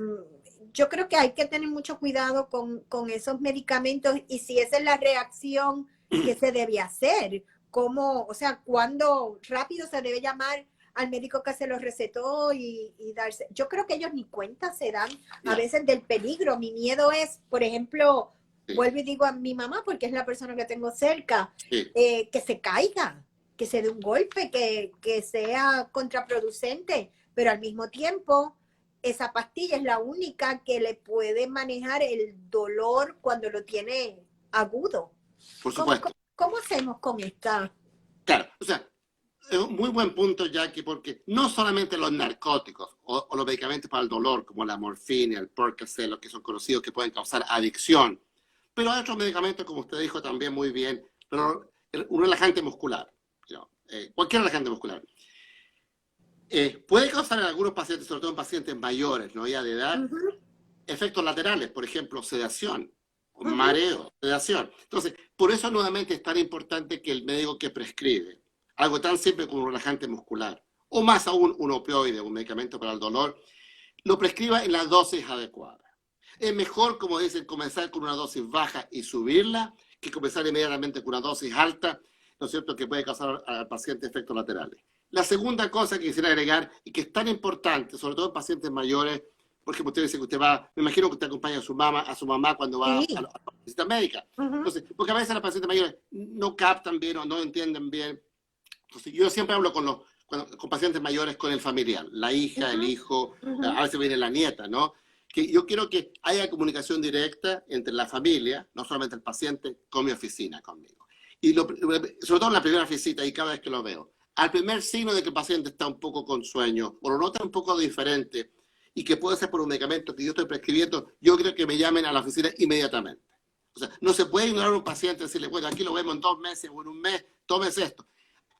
Yo creo que hay que tener mucho cuidado con esos medicamentos y si esa es la reacción que se debe hacer, cómo, o sea, cuándo rápido se debe llamar al médico que se los recetó y darse. Yo creo que ellos ni cuenta se dan a veces del peligro. Mi miedo es, por ejemplo, vuelvo y digo a mi mamá, porque es la persona que tengo cerca, que se caiga, que se dé un golpe, que sea contraproducente, pero al mismo tiempo esa pastilla es la única que le puede manejar el dolor cuando lo tiene agudo. Por supuesto. ¿Cómo hacemos con esta? Claro, o sea, es un muy buen punto, Jackie, porque no solamente los narcóticos o los medicamentos para el dolor, como la morfina, el Percocet, los que son conocidos que pueden causar adicción, pero hay otros medicamentos, como usted dijo también muy bien, pero un relajante muscular, cualquier relajante muscular. Puede causar en algunos pacientes, sobre todo en pacientes mayores, ¿no? Ya de edad, Ujú, efectos laterales, por ejemplo, sedación, ujú, mareo, sedación. Entonces, por eso nuevamente es tan importante que el médico que prescribe algo tan simple como un relajante muscular, o más aún un opioide, un medicamento para el dolor, lo prescriba en la dosis adecuada. Es mejor, como dicen, comenzar con una dosis baja y subirla, que comenzar inmediatamente con una dosis alta, ¿no es cierto?, que puede causar al paciente efectos laterales. La segunda cosa que quisiera agregar, y que es tan importante, sobre todo en pacientes mayores, por ejemplo, usted dice que usted va, me imagino que usted acompaña a su mamá cuando va a sí, la visita médica. ujú, Entonces, porque a veces los pacientes mayores no captan bien o no entienden bien. Entonces, yo siempre hablo con pacientes mayores con el familiar, la hija, el ujú, hijo, ujú, a veces viene la nieta, ¿no? Que yo quiero que haya comunicación directa entre la familia, no solamente el paciente, con mi oficina, conmigo. Y sobre todo en la primera visita y cada vez que lo veo. Al primer signo de que el paciente está un poco con sueño o lo nota un poco diferente y que puede ser por un medicamento que yo estoy prescribiendo, yo creo que me llamen a la oficina inmediatamente. O sea, no se puede ignorar a un paciente y decirle, bueno, aquí lo vemos en 2 meses o en un mes, tomes esto.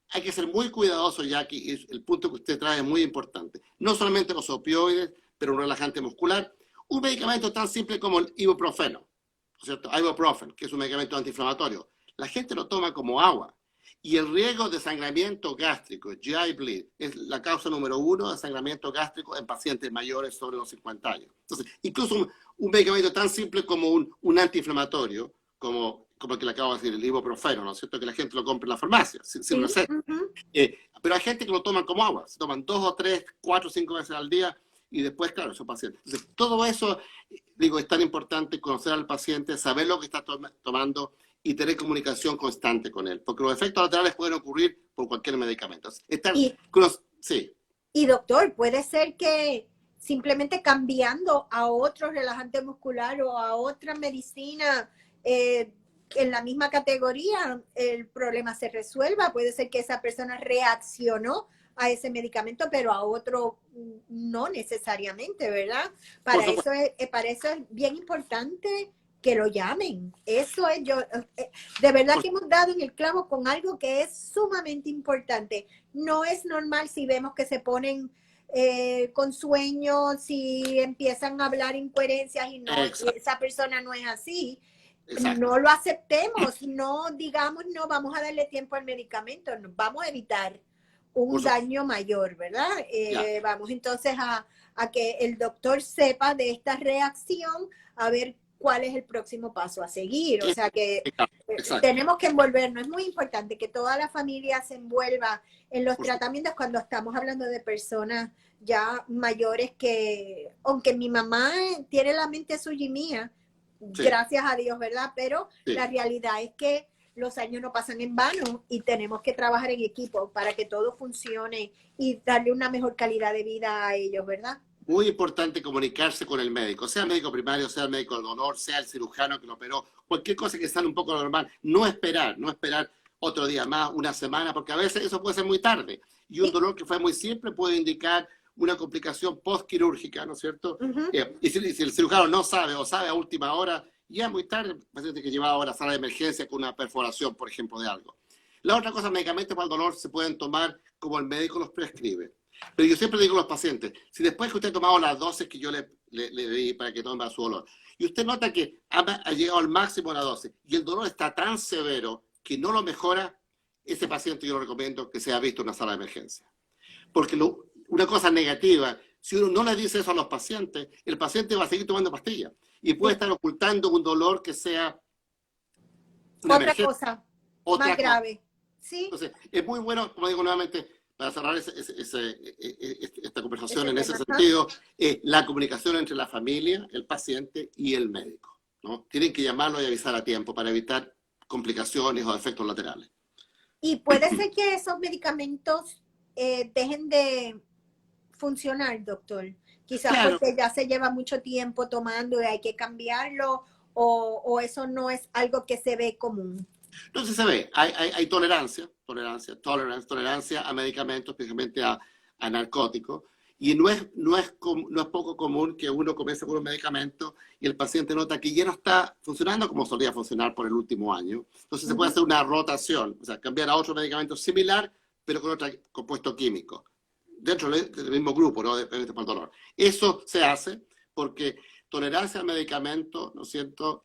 Hay que ser muy cuidadoso, Jackie, y el punto que usted trae es muy importante. No solamente los opioides, pero un relajante muscular. Un medicamento tan simple como el ibuprofeno, ¿no es cierto? Ibuprofen, que es un medicamento antiinflamatorio. La gente lo toma como agua. Y el riesgo de sangramiento gástrico, GI bleed, es la causa número 1 de sangramiento gástrico en pacientes mayores sobre los 50 años. Entonces, incluso un medicamento tan simple como un antiinflamatorio, como el que le acabo de decir, el ibuprofeno, ¿no es cierto? Que la gente lo compra en la farmacia, sin sí, receta. ujú. Pero hay gente que lo toman como agua, se toman 2 o 3, 4 o 5 veces al día y después, claro, son pacientes. Entonces, todo eso, digo, es tan importante conocer al paciente, saber lo que está tomando y tener comunicación constante con él, porque los efectos laterales pueden ocurrir por cualquier medicamento. Y, Sí, y doctor, puede ser que simplemente cambiando a otro relajante muscular o a otra medicina eh, en la misma categoría, el problema se resuelva. Puede ser que esa persona reaccionó a ese medicamento, pero a otro no necesariamente, ¿verdad? por supuesto. Para eso es bien importante que lo llamen. Eso es yo, de verdad Por, que hemos dado en el clavo con algo que es sumamente importante. No es normal si vemos que se ponen con sueño, si empiezan a hablar incoherencias y no, y exacto, esa persona no es así, exacto. no lo aceptemos, no digamos, no vamos a darle tiempo al medicamento, vamos a evitar Por un supuesto. daño mayor, ¿verdad? Ya, Vamos entonces a que el doctor sepa de esta reacción, a ver cuál es el próximo paso a seguir. O sea que exacto. tenemos que envolvernos. Es muy importante que toda la familia se envuelva en los Por supuesto. tratamientos cuando estamos hablando de personas ya mayores que, aunque mi mamá tiene la mente suya y mía, Sí, gracias a Dios, ¿verdad? Pero la sí. realidad es que los años no pasan en vano y tenemos que trabajar en equipo para que todo funcione y darle una mejor calidad de vida a ellos, ¿verdad? Muy importante comunicarse con el médico, sea el médico primario, sea el médico del dolor, sea el cirujano que lo operó, cualquier cosa que sale un poco normal. No esperar otro día más, una semana, porque a veces eso puede ser muy tarde. Y un Sí. dolor que fue muy simple puede indicar una complicación postquirúrgica, ¿no es cierto? Uh-huh. Y si el cirujano no sabe o sabe a última hora, ya muy tarde, el paciente que lleva ahora a sala de emergencia con una perforación, por ejemplo, de algo. La otra cosa, medicamentos para el dolor se pueden tomar como el médico los prescribe. Pero yo siempre digo a los pacientes, si después que usted ha tomado las dosis que yo le di para que tome para su dolor, y usted nota que ha llegado al máximo de la dosis y el dolor está tan severo que no lo mejora, ese paciente yo lo recomiendo que sea visto en una sala de emergencia. Porque una cosa negativa, si uno no le dice eso a los pacientes, el paciente va a seguir tomando pastillas y puede Sí. estar ocultando un dolor que sea una Otra emergencia, cosa más otra cosa. grave. Sí, Entonces, es muy bueno, como digo nuevamente, para cerrar esta conversación ese en ese tema. Ajá. sentido, la comunicación entre la familia, el paciente y el médico, ¿no? Tienen que llamarlo y avisar a tiempo para evitar complicaciones o efectos laterales. Y puede ser que esos medicamentos dejen de funcionar, doctor. Quizás Claro, porque ya se lleva mucho tiempo tomando y hay que cambiarlo, o eso no es algo que se ve común. entonces se ve, hay tolerancia a medicamentos, especialmente a narcóticos, y no es poco común que uno comience con un medicamento y el paciente nota que ya no está funcionando como solía funcionar por el último año. Entonces se puede Uh-huh. hacer una rotación, o sea, cambiar a otro medicamento similar, pero con otro compuesto químico. dentro del mismo grupo, ¿no? Para el dolor. Eso se hace porque tolerancia al medicamento, ¿no es cierto?,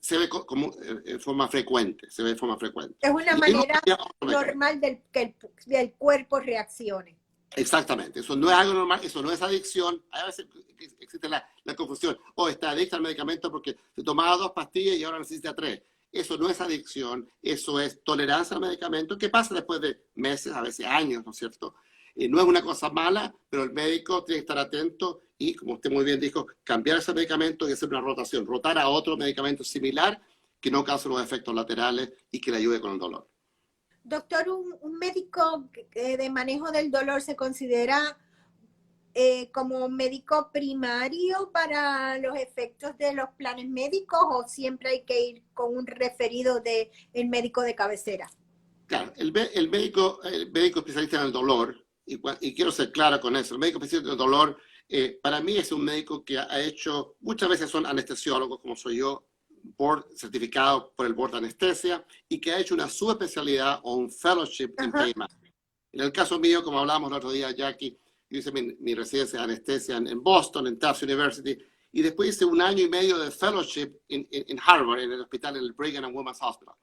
se ve como en forma frecuente, se ve de forma frecuente. Es una manera normal del cuerpo reaccione. Exactamente, eso no es algo normal, eso no es adicción. A veces existe la confusión, está adicto al medicamento porque se tomaba 2 pastillas y ahora necesita 3. Eso no es adicción, eso es tolerancia al medicamento, que pasa después de meses, a veces años, ¿no es cierto? No es una cosa mala, pero el médico tiene que estar atento y, como usted muy bien dijo, cambiar ese medicamento y hacer una rotación, rotar a otro medicamento similar que no cause los efectos laterales y que le ayude con el dolor. Doctor, ¿un médico de manejo del dolor se considera como médico primario para los efectos de los planes médicos o siempre hay que ir con un referido del médico de cabecera? Claro, el médico especialista en el dolor, y quiero ser clara con eso, el médico especialista en el dolor, para mí es un médico que ha hecho, muchas veces son anestesiólogos, como soy yo, certificado por el Board de Anestesia, y que ha hecho una subespecialidad o un fellowship en pain management. En el caso mío, como hablamos el otro día, Jackie, yo hice mi residencia de anestesia en Boston, en Tufts University, y después hice 1 año y medio de fellowship en Harvard, en el hospital, en el Brigham and Women's Hospital.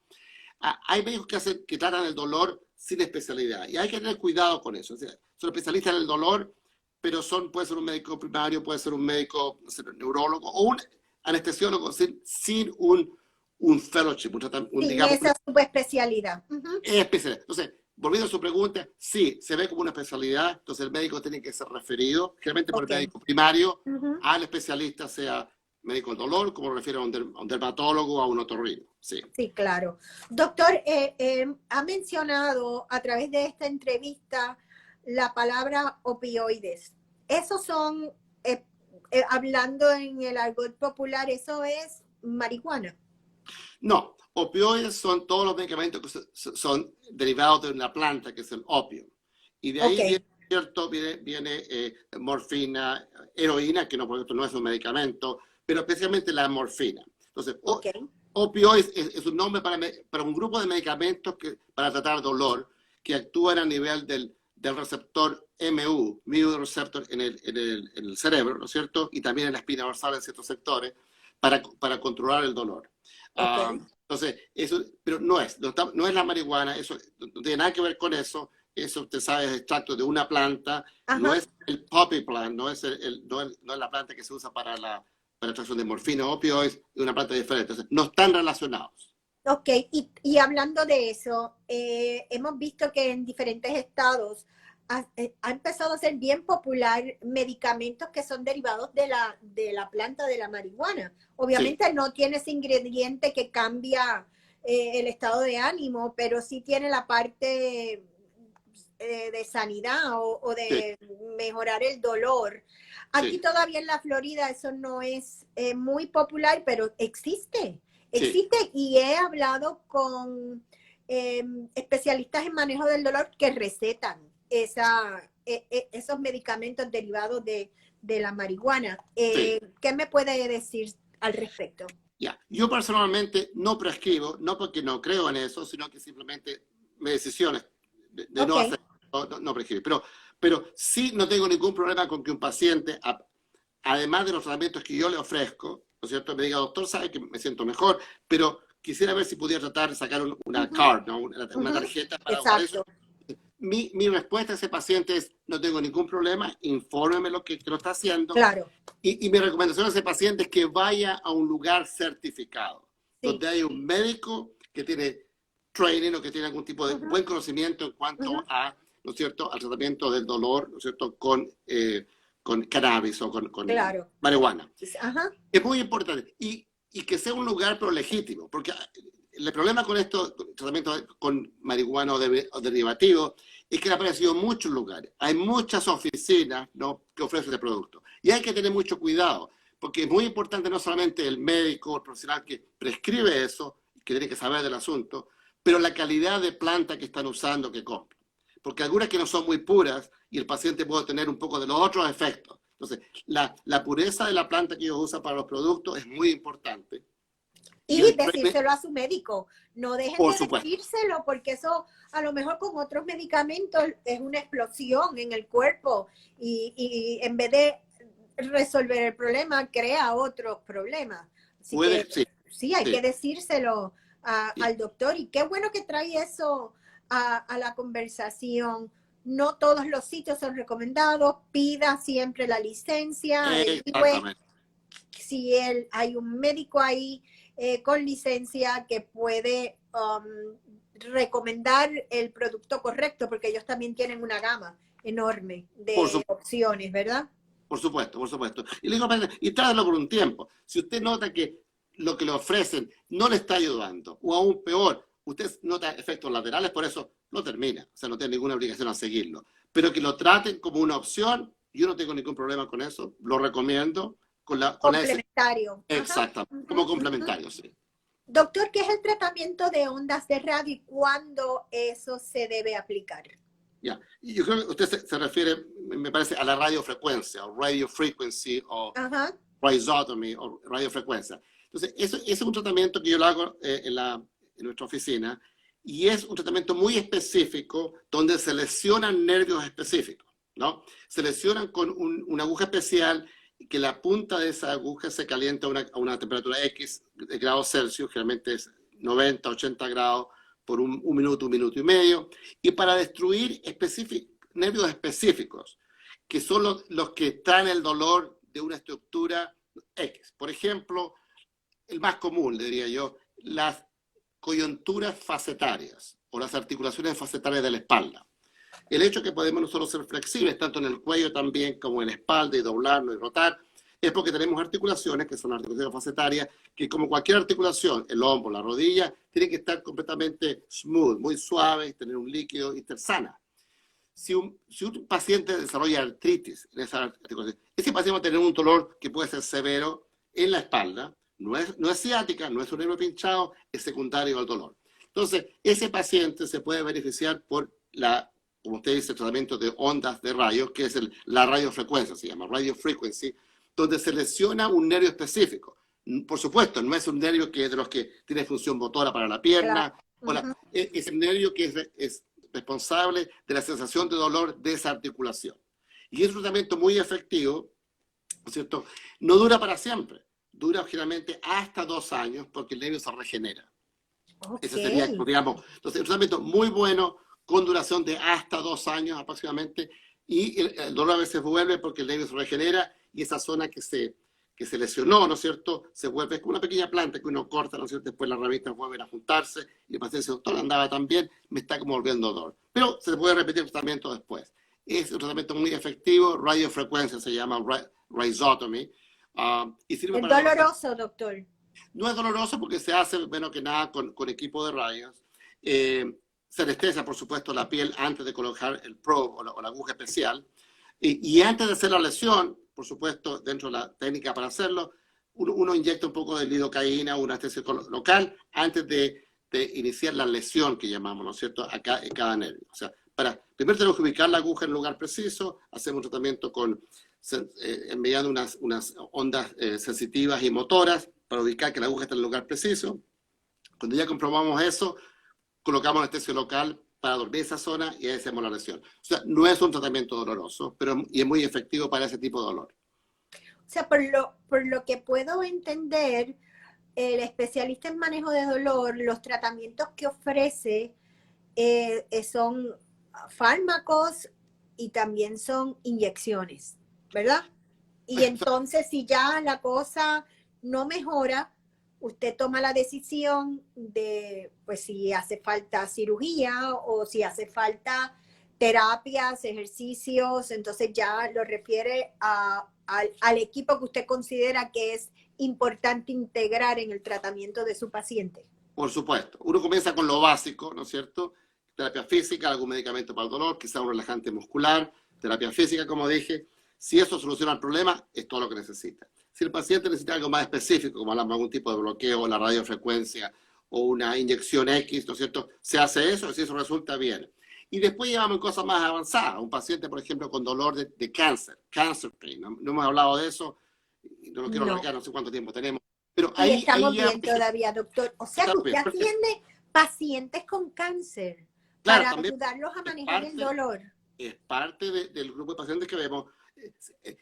Hay médicos que tratan el dolor sin especialidad, y hay que tener cuidado con eso. O sea, son especialistas en el dolor, pero puede ser un médico primario, puede ser un médico, no sé, neurólogo, o un anestesiólogo sin un fellowship, digamos, esa subespecialidad. Especialidad. Entonces, volviendo a su pregunta, sí, se ve como una especialidad, entonces el médico tiene que ser referido, generalmente por el médico primario, al especialista, sea médico del dolor, como lo refiere a un dermatólogo o a un otorrino. Sí, sí, claro. Doctor, ha mencionado a través de esta entrevista la palabra opioides. Esos son, hablando en el argot popular, eso es marihuana. No, opioides son todos los medicamentos que son derivados de una planta, que es el opio. Y de ahí viene morfina, heroína, que no es un medicamento, pero especialmente la morfina. Entonces, opioides es un nombre para un grupo de medicamentos para tratar dolor que actúan a nivel del receptor mu receptor en el cerebro, ¿no es cierto? Y también en la espina dorsal en ciertos sectores para controlar el dolor. Entonces, eso, pero no es la marihuana, eso no tiene nada que ver con eso. Eso usted sabe es extracto de una planta, no es el poppy plant, no es la planta que se usa para la extracción de morfina o opioides, es una planta diferente. Entonces, no están relacionados. Ok, y hablando de eso, hemos visto que en diferentes estados ha empezado a ser bien popular medicamentos que son derivados de la planta de la marihuana. Obviamente no tiene ese ingrediente que cambia el estado de ánimo, pero sí tiene la parte de sanidad o de mejorar el dolor. Aquí todavía en la Florida eso no es muy popular, pero existe. Y he hablado con especialistas en manejo del dolor que recetan esos medicamentos derivados de la marihuana. ¿Qué me puede decir al respecto? Yo personalmente no prescribo, no porque no creo en eso, sino que simplemente me decisiones de no prescribir. Pero sí no tengo ningún problema con que un paciente, además de los tratamientos que yo le ofrezco, ¿no es cierto?, me diga, doctor, sabe que me siento mejor, pero quisiera ver si pudiera tratar de sacar una card, ¿no? una tarjeta para eso. Mi respuesta a ese paciente es, no tengo ningún problema, infórmeme lo que lo está haciendo. Claro. Y mi recomendación a ese paciente es que vaya a un lugar certificado, donde hay un médico que tiene training o que tiene algún tipo de buen conocimiento en cuanto a, ¿no es cierto?, al tratamiento del dolor, ¿no es cierto?, con cannabis o con marihuana. Es muy importante. Y que sea un lugar pero legítimo, porque el problema con estos tratamientos con marihuana o derivativos es que han aparecido en muchos lugares. Hay muchas oficinas, ¿no?, que ofrecen el producto. Y hay que tener mucho cuidado, porque es muy importante no solamente el médico, el profesional que prescribe eso, que tiene que saber del asunto, pero la calidad de planta que están usando, que compran. Porque algunas que no son muy puras y el paciente puede tener un poco de los otros efectos. Entonces, la pureza de la planta que ellos usan para los productos es muy importante. Y Y decírselo a su médico. No dejen por de supuesto. decírselo, porque eso a lo mejor con otros medicamentos es una explosión en el cuerpo y en vez de resolver el problema, crea otros problemas. Así que Sí, sí, hay sí. que decírselo Sí. al doctor. Y qué bueno que trae eso a la conversación. No todos los sitios son recomendados. Pida siempre la licencia. Averigüe Exactamente. si hay un médico ahí con licencia que puede recomendar el producto correcto, porque ellos también tienen una gama enorme Por de supuesto. opciones, ¿verdad? Por supuesto, por supuesto. Y le digo, y tráelo por un tiempo. Si usted nota que lo que le ofrecen no le está ayudando, o aún peor, usted nota efectos laterales, por eso lo termina. O sea, no tiene ninguna obligación a seguirlo. Pero que lo traten como una opción, yo no tengo ningún problema con eso. Lo recomiendo con ese. Complementario. Ajá. Exactamente, como complementario, sí. Doctor, ¿qué es el tratamiento de ondas de radio y cuándo eso se debe aplicar? Ya. Y yo creo que usted se refiere, me parece, a la radiofrecuencia, o radio frequency, o Ajá. rhizotomy, o radiofrecuencia. Entonces, eso es un tratamiento que yo lo hago en nuestra oficina, y es un tratamiento muy específico donde se lesionan nervios específicos, ¿no? Se lesionan con una aguja especial, que la punta de esa aguja se calienta a una temperatura X de grados Celsius, generalmente es 90, 80 grados, por un minuto y medio, y para destruir nervios específicos, que son los que traen el dolor de una estructura X. Por ejemplo, el más común, le diría yo, las coyunturas facetarias o las articulaciones facetarias de la espalda. El hecho que podemos nosotros ser flexibles, tanto en el cuello también como en la espalda, y doblarnos y rotar, es porque tenemos articulaciones que son articulaciones facetarias, que como cualquier articulación, el hombro, la rodilla, tienen que estar completamente smooth, muy suaves, tener un líquido y estar sana. Si un paciente desarrolla artritis en esa articulación, ese paciente va a tener un dolor que puede ser severo en la espalda, no es ciática, no es un nervio pinchado, es secundario al dolor. Entonces, ese paciente se puede beneficiar por como usted dice, el tratamiento de ondas de rayos, que es la radiofrecuencia, se llama radio frequency, donde se lesiona un nervio específico. Por supuesto, no es un nervio de los que tiene función motora para la pierna, Claro. es el nervio que es responsable de la sensación de dolor de esa articulación. Y es un tratamiento muy efectivo, ¿no es cierto? No dura para siempre, dura generalmente hasta 2 años, porque el nervio se regenera. Okay. Ese sería, digamos, entonces, un tratamiento muy bueno, con duración de hasta 2 años aproximadamente, y el dolor a veces vuelve porque el nervio se regenera, y esa zona que se lesionó, ¿no es cierto?, se vuelve como una pequeña planta que uno corta, ¿no es cierto?, después las ramitas vuelven a juntarse, y el paciente dice, doctor, andaba tan bien, me está como volviendo dolor. Pero se puede repetir el tratamiento después. Es un tratamiento muy efectivo, radiofrecuencia se llama, rhizotomy, y sirve ¿Es para doloroso, doctor? No es doloroso porque se hace, menos que nada, con equipo de rayos. Se anestesia, por supuesto, la piel antes de colocar el probe o la aguja especial. Y antes de hacer la lesión, por supuesto, dentro de la técnica para hacerlo, uno inyecta un poco de lidocaína o un anestésico local antes de iniciar la lesión que llamamos, ¿no es cierto?, acá en cada nervio. O sea, primero tenemos que ubicar la aguja en el lugar preciso, hacemos un tratamiento enviando unas ondas sensitivas y motoras para ubicar que la aguja está en el lugar preciso. Cuando ya comprobamos eso, colocamos anestesia local para dormir esa zona y ahí hacemos la lesión. O sea, no es un tratamiento doloroso, y es muy efectivo para ese tipo de dolor. O sea, por lo que puedo entender, el especialista en manejo de dolor, los tratamientos que ofrece son fármacos y también son inyecciones, ¿verdad? Y entonces, si ya la cosa no mejora, usted toma la decisión de, pues, si hace falta cirugía o si hace falta terapias, ejercicios, entonces ya lo refiere al equipo que usted considera que es importante integrar en el tratamiento de su paciente. Por supuesto. Uno comienza con lo básico, ¿no es cierto? Terapia física, algún medicamento para el dolor, quizá un relajante muscular, terapia física, como dije. Si eso soluciona el problema, es todo lo que necesita. Si el paciente necesita algo más específico, como hablamos de algún tipo de bloqueo, la radiofrecuencia o una inyección X, ¿no es cierto? Se hace eso, si eso resulta bien. Y después llevamos cosas más avanzadas. Un paciente, por ejemplo, con dolor de cáncer, cancer pain. No hemos hablado de eso, no lo quiero alargar, no sé cuánto tiempo tenemos. Pero Y ahí estamos ya, bien todavía, doctor. O sea que estamos usted bien, porque, atiende pacientes con cáncer claro, para también ayudarlos a es manejar el parte, dolor. es parte del grupo de pacientes que vemos.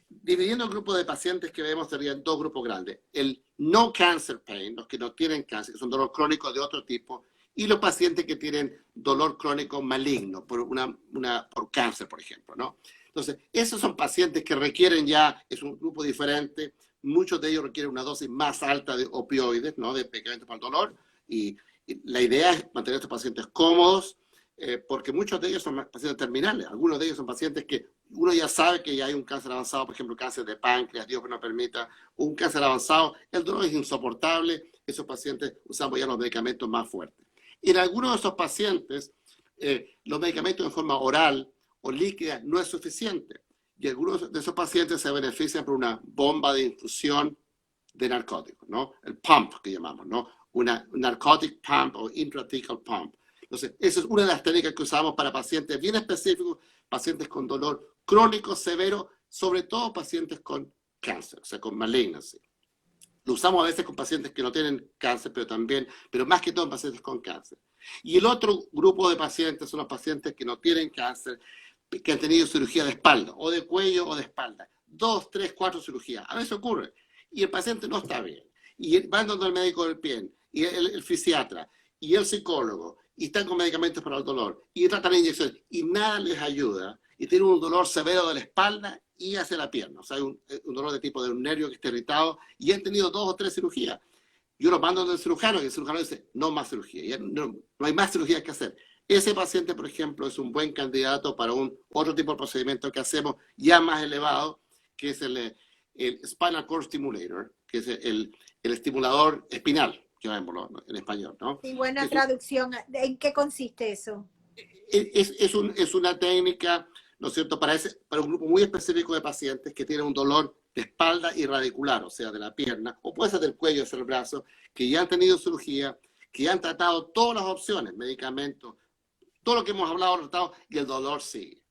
Dividiendo el grupo de pacientes que vemos serían dos grupos grandes. El no cancer pain, los que no tienen cáncer, que son dolor crónico de otro tipo, y los pacientes que tienen dolor crónico maligno por cáncer, por ejemplo, ¿no? Entonces, esos son pacientes que requieren ya, es un grupo diferente, muchos de ellos requieren una dosis más alta de opioides, ¿no? De medicamentos para el dolor, y la idea es mantener a estos pacientes cómodos, porque muchos de ellos son pacientes terminales, algunos de ellos son pacientes que uno ya sabe que ya hay un cáncer avanzado, por ejemplo, cáncer de páncreas, Dios que no permita, un cáncer avanzado, el dolor es insoportable, esos pacientes usamos ya los medicamentos más fuertes. Y en algunos de esos pacientes, los medicamentos en forma oral o líquida no es suficiente. Y algunos de esos pacientes se benefician por una bomba de infusión de narcóticos, ¿no? El pump que llamamos, ¿no? Una narcotic pump o intrathecal pump. Entonces, esa es una de las técnicas que usamos para pacientes bien específicos, pacientes con dolor crónico, severo, sobre todo pacientes con cáncer, o sea, con malignancy. Lo usamos a veces con pacientes que no tienen cáncer, pero más que todo en pacientes con cáncer. Y el otro grupo de pacientes son los pacientes que no tienen cáncer, que han tenido cirugía de espalda, o de cuello o de espalda. 2, 3, 4 cirugías. A veces ocurre. Y el paciente no está bien. Y van donde el médico del pie, y el fisiatra, y el psicólogo, y están con medicamentos para el dolor, y tratan inyecciones, y nada les ayuda, y tienen un dolor severo de la espalda y hacia la pierna. O sea, hay un dolor de tipo de un nervio que está irritado, y han tenido 2 o 3 cirugías. Yo los mando al cirujano, y el cirujano dice, no más cirugía, ya no hay más cirugías que hacer. Ese paciente, por ejemplo, es un buen candidato para otro tipo de procedimiento que hacemos ya más elevado, que es el Spinal Cord Stimulator, que es el estimulador espinal, llamémoslo en español, ¿no? Sí, buena traducción. ¿En qué consiste eso? Es una técnica, ¿no es cierto?, para un grupo muy específico de pacientes que tienen un dolor de espalda y radicular, o sea, de la pierna, o puede ser del cuello, hacia el brazo, que ya han tenido cirugía, que ya han tratado todas las opciones, medicamentos, todo lo que hemos hablado, tratado, y el dolor sigue,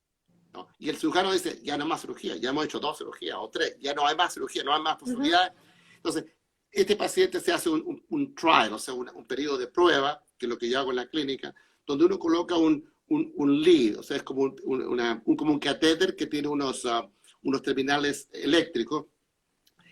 ¿no? Y el cirujano dice, ya no hay más cirugía, ya hemos hecho 2 cirugías o 3, ya no hay más cirugía, no hay más posibilidades. Entonces, este paciente se hace un trial, o sea, un periodo de prueba, que es lo que yo hago en la clínica, donde uno coloca un lead, o sea, es como como un catéter que tiene unos terminales eléctricos,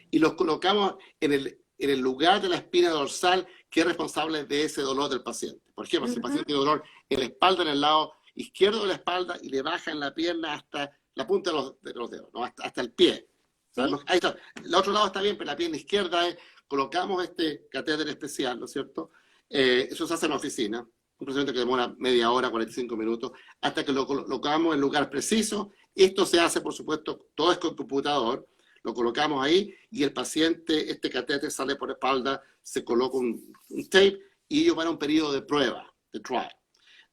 y los colocamos en el lugar de la espina dorsal que es responsable de ese dolor del paciente. Por ejemplo, si el paciente tiene dolor en la espalda, en el lado izquierdo de la espalda, y le baja en la pierna hasta la punta de los dedos, ¿no? hasta el pie. ¿Sí? Ahí está. El otro lado está bien, pero la pierna izquierda colocamos este catéter especial, ¿no es cierto? Eso se hace en la oficina, un procedimiento que demora media hora, 45 minutos, hasta que lo colocamos en el lugar preciso. Esto se hace, por supuesto, todo es con computador, lo colocamos ahí, y el paciente, este catéter sale por la espalda, se coloca un tape, y ellos van a un periodo de prueba, de trial.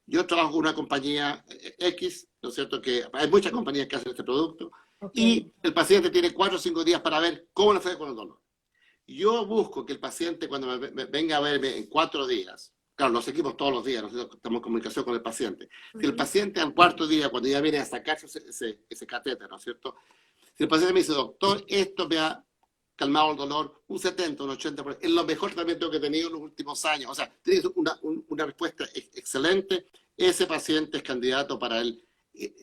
Yo trabajo con una compañía X, ¿no es cierto? Que hay muchas compañías que hacen este producto, y el paciente tiene 4 o 5 días para ver cómo le fue con el dolor. Yo busco que el paciente, cuando venga a verme en 4 días, claro, los seguimos todos los días, nosotros estamos en comunicación con el paciente, que el paciente al 4.º día, cuando ya viene a sacarse ese catéter, ¿no es cierto? Si el paciente me dice, doctor, esto me ha calmado el dolor, un 70, un 80%, es lo mejor tratamiento que he tenido en los últimos años, o sea, tiene una respuesta excelente, ese paciente es candidato para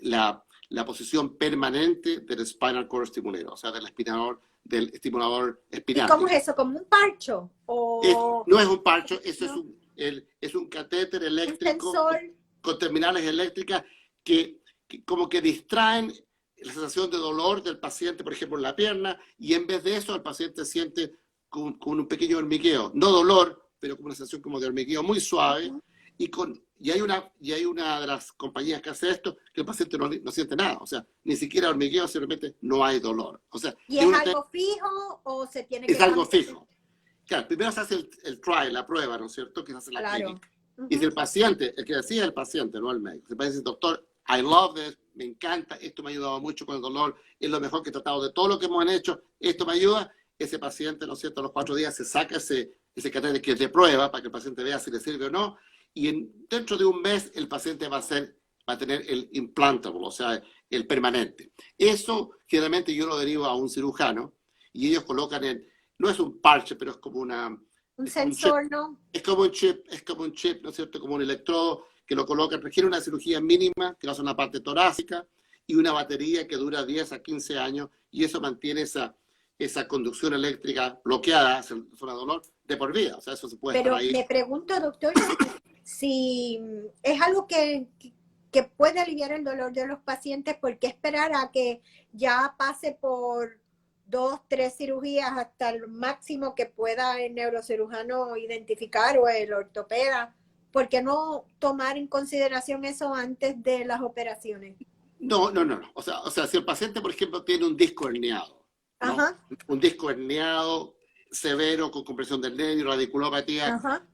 la posición permanente del Spinal Cord Stimulator, o sea, del estimulador espinal. ¿Y cómo es eso? ¿Como un parcho? No es un parcho, eso no. es un catéter eléctrico ¿Un con terminales eléctricas que como que distraen la sensación de dolor del paciente, por ejemplo, en la pierna, y en vez de eso el paciente siente con un pequeño hormigueo, no dolor, pero como una sensación como de hormigueo muy suave, y hay una de las compañías que hace esto, que el paciente no siente nada, o sea, ni siquiera hormigueo, simplemente no hay dolor. O sea, ¿Y es algo fijo o se tiene que... Es algo fijo. Claro, primero se hace el trial, la prueba, ¿no es cierto? Que se hace en la clínica. Y si el paciente, el que decide es el paciente, no el médico. Si el paciente dice, doctor, I love this, me encanta, esto me ha ayudado mucho con el dolor, es lo mejor que he tratado de todo lo que hemos hecho, esto me ayuda, ese paciente, ¿no es cierto?, a los 4 días se saca ese catéter que es de prueba para que el paciente vea si le sirve o no, y dentro de un mes el paciente va a tener el implantable, o sea, el permanente. Eso generalmente yo lo derivo a un cirujano, y ellos colocan no es un parche, pero es como Un es como un chip, sensor, ¿no? es como un chip, ¿no es cierto? Como un electrodo que lo coloca, requiere una cirugía mínima, que va a ser una parte torácica, y una batería que dura 10 a 15 años, y eso mantiene esa conducción eléctrica bloqueada hacia la zona de dolor de por vida. O sea, eso se puede estar Pero ahí. me pregunto, doctor, si es algo que puede aliviar el dolor de los pacientes, ¿por qué esperar a que ya pase por 2, 3 cirugías hasta el máximo que pueda el neurocirujano identificar o el ortopeda? ¿Por qué no tomar en consideración eso antes de las operaciones? No. O sea, si el paciente, por ejemplo, tiene un disco herniado, ¿no? Ajá, Un disco herniado severo con compresión del nervio, radiculopatía, ajá.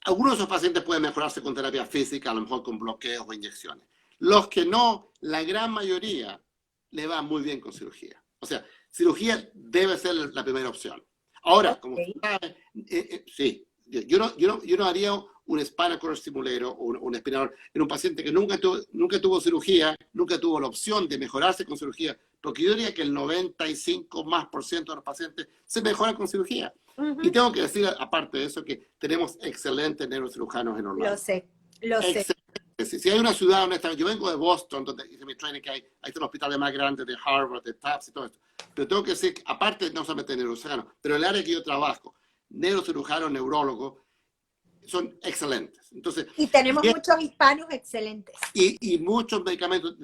algunos de esos pacientes pueden mejorarse con terapia física, a lo mejor con bloqueos o inyecciones. Los que no, la gran mayoría le va muy bien con cirugía. O sea, cirugía debe ser la primera opción. Ahora, como usted Okay. sabe, sí, yo no haría un spinal cord stimulator o un aspirador en un paciente que nunca tuvo cirugía, nunca tuvo la opción de mejorarse con cirugía, porque yo diría que el 95% más de los pacientes se mejoran con cirugía. Y Ujú. tengo que decir, aparte de eso, que tenemos excelentes neurocirujanos en Lo Orlando. sé, lo sé. Excelente. Si hay una ciudad, honestamente, yo vengo de Boston, donde hice mi training, que ahí están los hospitales más grandes de Harvard, de Tufts y todo esto. Pero tengo que decir, aparte no solamente de neurocirujanos, pero en el área que yo trabajo, neurocirujanos, neurólogos, son excelentes. Entonces, Y tenemos muchos hispanos excelentes. y muchos medicamentos,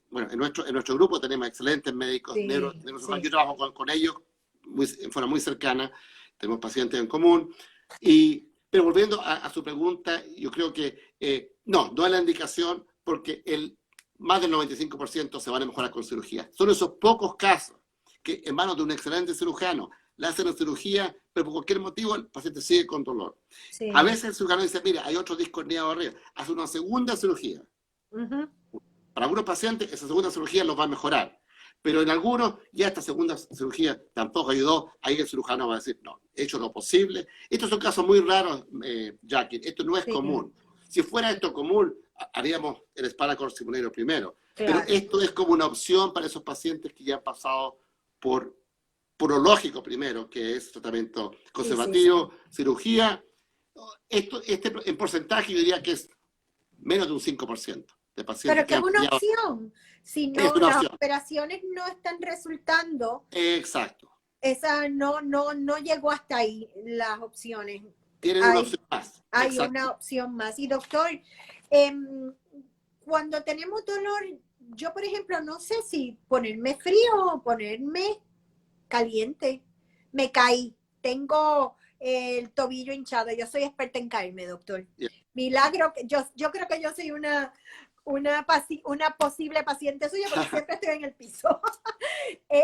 bueno, en nuestro grupo tenemos excelentes médicos, Sí, neurocirujanos, sí. yo trabajo con ellos en forma muy cercana, tenemos pacientes en común, pero volviendo a su pregunta, yo creo que no es la indicación porque más del 95% se van a mejorar con cirugía. Son esos pocos casos que en manos de un excelente cirujano le hacen la cirugía, pero por cualquier motivo el paciente sigue con dolor. A Sí. veces el cirujano dice, mira, hay otro disco herniado arriba, hace una segunda cirugía. Ujú. Para algunos pacientes esa segunda cirugía los va a mejorar, pero en algunos ya esta segunda cirugía tampoco ayudó, ahí el cirujano va a decir, no, he hecho lo posible. Estos son casos muy raros, Jackie, esto no es Sí, común. Si fuera esto común, haríamos el spinal cord stimulator primero, pero claro. esto es como una opción para esos pacientes que ya han pasado por lo lógico primero, que es tratamiento Sí, sí, sí. conservativo, cirugía. En porcentaje yo diría que es menos de un 5% de pacientes Pero que que es han una fallado. opción. Si Es no, una las opción. operaciones no están resultando, Exacto. esa no llegó hasta ahí las opciones. Tienen una Hay, opción más. hay Exacto. una opción más. Y doctor, em, cuando tenemos dolor, yo por ejemplo no sé si ponerme frío o ponerme caliente. Me caí. Tengo el tobillo hinchado. Yo soy experta en caerme, doctor. Yeah. Milagro, yo creo que yo soy una posible paciente suya porque siempre estoy en el piso.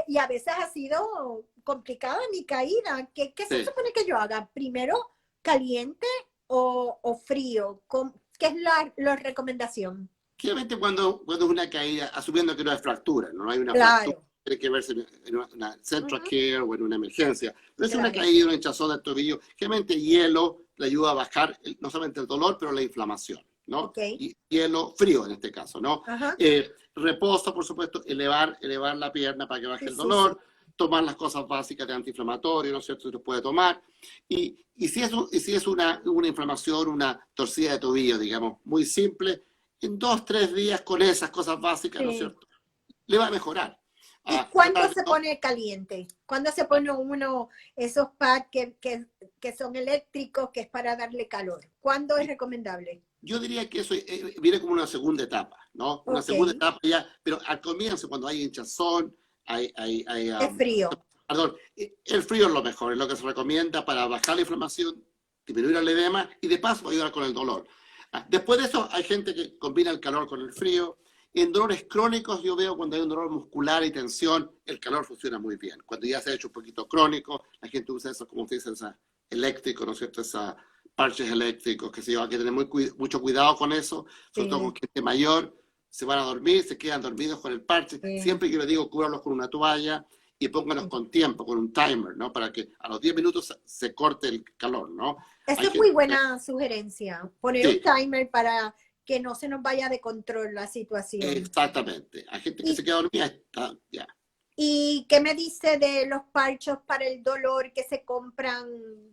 Y a veces ha sido complicada mi caída. ¿Qué se Sí. supone que yo haga? ¿Primero caliente o frío? ¿Qué es la recomendación? Obviamente cuando es una caída, asumiendo que no hay fractura, no hay una fractura, Claro. tiene que verse en una central Ujú. care o en una emergencia. Pero es una Claro. caída, una hinchazón del tobillo, generalmente hielo le ayuda a bajar no solamente el dolor, pero la inflamación, ¿no? Ok. Y hielo frío en este caso, ¿no? Ajá. Reposo, por supuesto, elevar la pierna para que baje Sí, el sí, dolor, sí. tomar las cosas básicas de antiinflamatorio, ¿no es cierto? Se los puede tomar. Y si es una inflamación, una torcida de tobillo, digamos, muy simple, en 2, 3 días con esas cosas básicas, ¿no es Sí. cierto? Le va a mejorar. ¿Y cuándo Tratar se pone caliente? ¿Cuándo se pone uno esos pads que son eléctricos, que es para darle calor? ¿Cuándo es recomendable? Yo diría que eso viene como una segunda etapa, ¿no? Una Ok, segunda etapa ya, pero al comienzo, cuando hay hinchazón, es frío. perdón, el frío es lo mejor, es lo que se recomienda para bajar la inflamación, disminuir el edema y de paso ayudar con el dolor. Después de eso, hay gente que combina el calor con el frío. En dolores crónicos, yo veo cuando hay un dolor muscular y tensión, el calor funciona muy bien. Cuando ya se ha hecho un poquito crónico, la gente usa eso, como se dice, eléctrico, ¿no es cierto? Parches eléctricos, que se lleva, hay que tener mucho cuidado con eso, sobre todo Sí, con gente mayor, se van a dormir, se quedan dormidos con el parche. sí, Siempre que les digo, cúbralos con una toalla y pónganlos sí. con tiempo, con un timer, ¿no? Para que a los 10 minutos se corte el calor, ¿no? Esa Hay es muy gente, buena sugerencia. Poner un sí, timer para que no se nos vaya de control la situación. exactamente. Hay gente que se Y queda dormida, ya. ¿Y qué me dice de los parchos para el dolor que se compran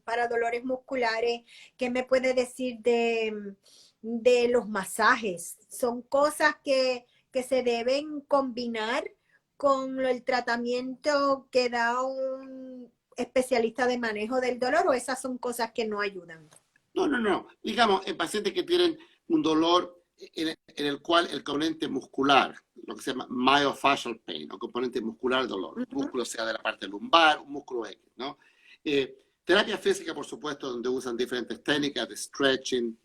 para dolores musculares? ¿Qué me puede decir de los masajes? ¿Son cosas que se deben combinar con el tratamiento que da un especialista de manejo del dolor o esas son cosas que no ayudan? No, no, no. Digamos, en pacientes que tienen un dolor en el cual el componente muscular, lo que se llama myofascial pain, o componente muscular dolor, Uh -huh. músculo sea de la parte lumbar, un músculo X, ¿no? Terapia física, por supuesto, donde usan diferentes técnicas de stretching,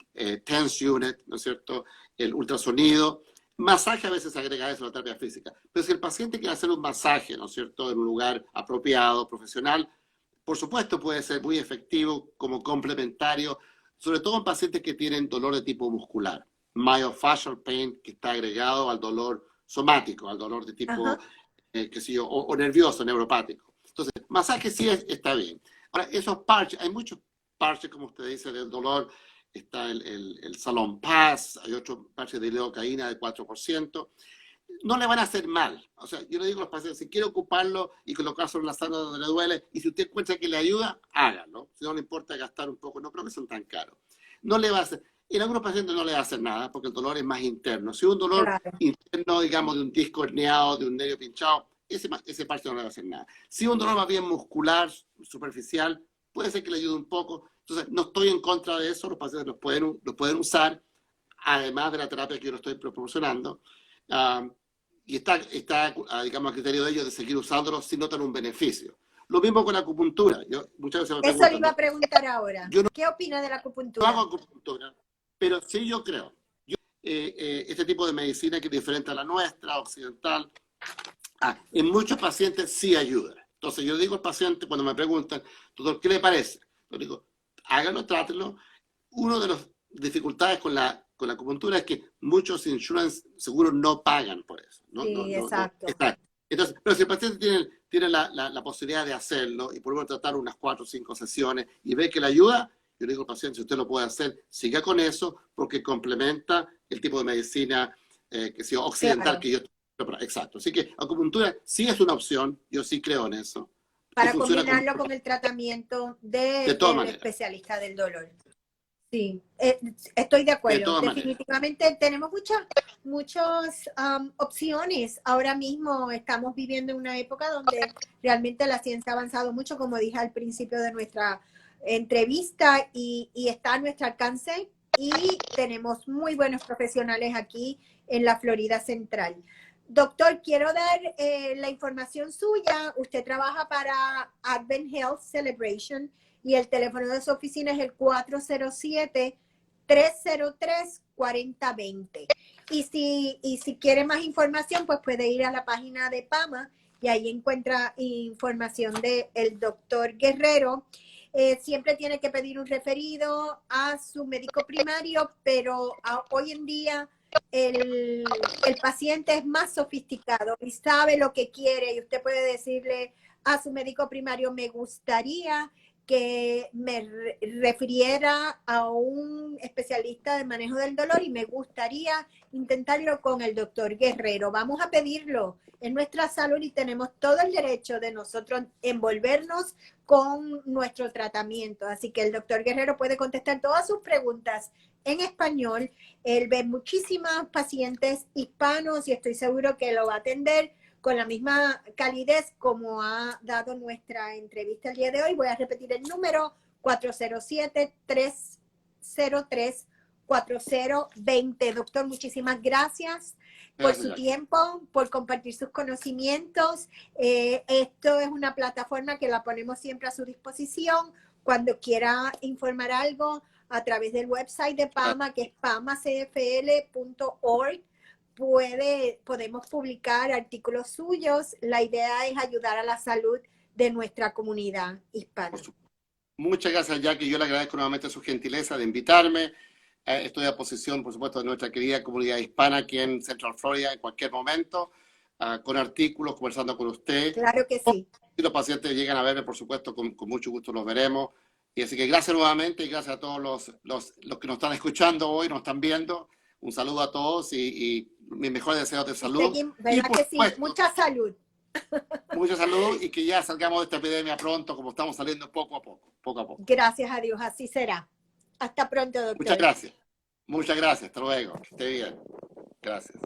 tense unit, ¿no es cierto? El ultrasonido. Masaje a veces se agrega eso a la terapia física. Pero si el paciente quiere hacer un masaje, ¿no es cierto?, en un lugar apropiado, profesional, por supuesto puede ser muy efectivo como complementario, sobre todo en pacientes que tienen dolor de tipo muscular. Myofascial pain, que está agregado al dolor somático, al dolor de tipo, Ajá. qué sé yo, o nervioso, neuropático. Entonces, masaje sí está bien. Ahora, esos parches, hay muchos parches, como usted dice, del dolor. Está el Salon Pass, hay otro parche de lidocaína de 4%. No le van a hacer mal. O sea, yo le digo a los pacientes, si quiere ocuparlo y colocar sobre la zona donde le duele, y si usted encuentra que le ayuda, hágalo. Si no le importa gastar un poco, no creo que son tan caros. No le va a hacer, en algunos pacientes no le va a hacer nada, porque el dolor es más interno. Si es un dolor Claro. interno, digamos, de un disco herniado, de un nervio pinchado, ese parche no le va a hacer nada. Si es un dolor más bien muscular, superficial, puede ser que le ayude un poco. Entonces, no estoy en contra de eso, los pacientes los pueden usar, además de la terapia que yo lo estoy proporcionando. Uh, y está digamos, a criterio de ellos de seguir usándolo si notan un beneficio. Lo mismo con la acupuntura. Muchas veces me Eso le preguntan, iba ¿no? a preguntar ahora. Yo no ¿Qué opina de la hago acupuntura? acupuntura, pero sí yo creo. Este tipo de medicina que es diferente a la nuestra, occidental, en muchos pacientes sí ayuda. Entonces yo digo al paciente cuando me preguntan, doctor, ¿qué le parece? Yo digo, hágalo, trátelo. Una de las dificultades con la acupuntura es que muchos insurance seguros no pagan por eso. No, no, Sí, no, no. exacto. Exacto. Entonces, pero si el paciente tiene la posibilidad de hacerlo y por tratar unas 4 o 5 sesiones y ve que le ayuda, yo le digo al paciente, si usted lo puede hacer, siga con eso porque complementa el tipo de medicina que sea occidental Claro. que yo. Exacto. Así que acupuntura sí es una opción, yo sí creo en eso. Y Para funciona combinarlo con el tratamiento de todas del maneras. especialista del dolor. Sí, estoy de De acuerdo. todas maneras. Definitivamente tenemos muchas opciones. Ahora mismo estamos viviendo una época donde realmente la ciencia ha avanzado mucho, como dije al principio de nuestra entrevista, y está a nuestro alcance y tenemos muy buenos profesionales aquí en la Florida Central. Doctor, quiero dar la información suya. Usted trabaja para Advent Health Celebration y el teléfono de su oficina es el 407-303-4020. Y si quiere más información, pues puede ir a la página de PAMA y ahí encuentra información del doctor Guerrero. Siempre tiene que pedir un referido a su médico primario, pero hoy en día el paciente es más sofisticado y sabe lo que quiere y usted puede decirle a su médico primario, me gustaría que me refiriera a un especialista de manejo del dolor y me gustaría intentarlo con el doctor Guerrero. Vamos a pedirlo en nuestra salud y tenemos todo el derecho de nosotros envolvernos con nuestro tratamiento. Así que el doctor Guerrero puede contestar todas sus preguntas en español. Él ve muchísimos pacientes hispanos y estoy seguro que lo va a atender con la misma calidez como ha dado nuestra entrevista el día de hoy. Voy a repetir el número 407-303-4020. Doctor, muchísimas gracias por Gracias, su Jackie. tiempo, por compartir sus conocimientos. Esto es una plataforma que la ponemos siempre a su disposición. Cuando quiera informar algo a través del website de PAMA, que es pamacfl.org, podemos publicar artículos suyos. La idea es ayudar a la salud de nuestra comunidad hispana. Muchas gracias, Jackie. Yo le agradezco nuevamente su gentileza de invitarme. Estoy a posición, por supuesto, de nuestra querida comunidad hispana aquí en Central Florida en cualquier momento, con artículos, conversando con usted. Claro que sí. Si los pacientes llegan a verme, por supuesto, con mucho gusto los veremos. Y así que gracias nuevamente y gracias a todos los que nos están escuchando hoy, nos están viendo. Un saludo a todos y mis mejores deseos de salud. ¿Verdad Y por que sí? supuesto, Mucha salud. Mucha salud y que ya salgamos de esta epidemia pronto, como estamos saliendo poco a poco, poco a poco. Gracias a Dios, así será. Hasta pronto, doctor. Muchas gracias. Muchas gracias. Hasta luego. Que esté bien. Gracias.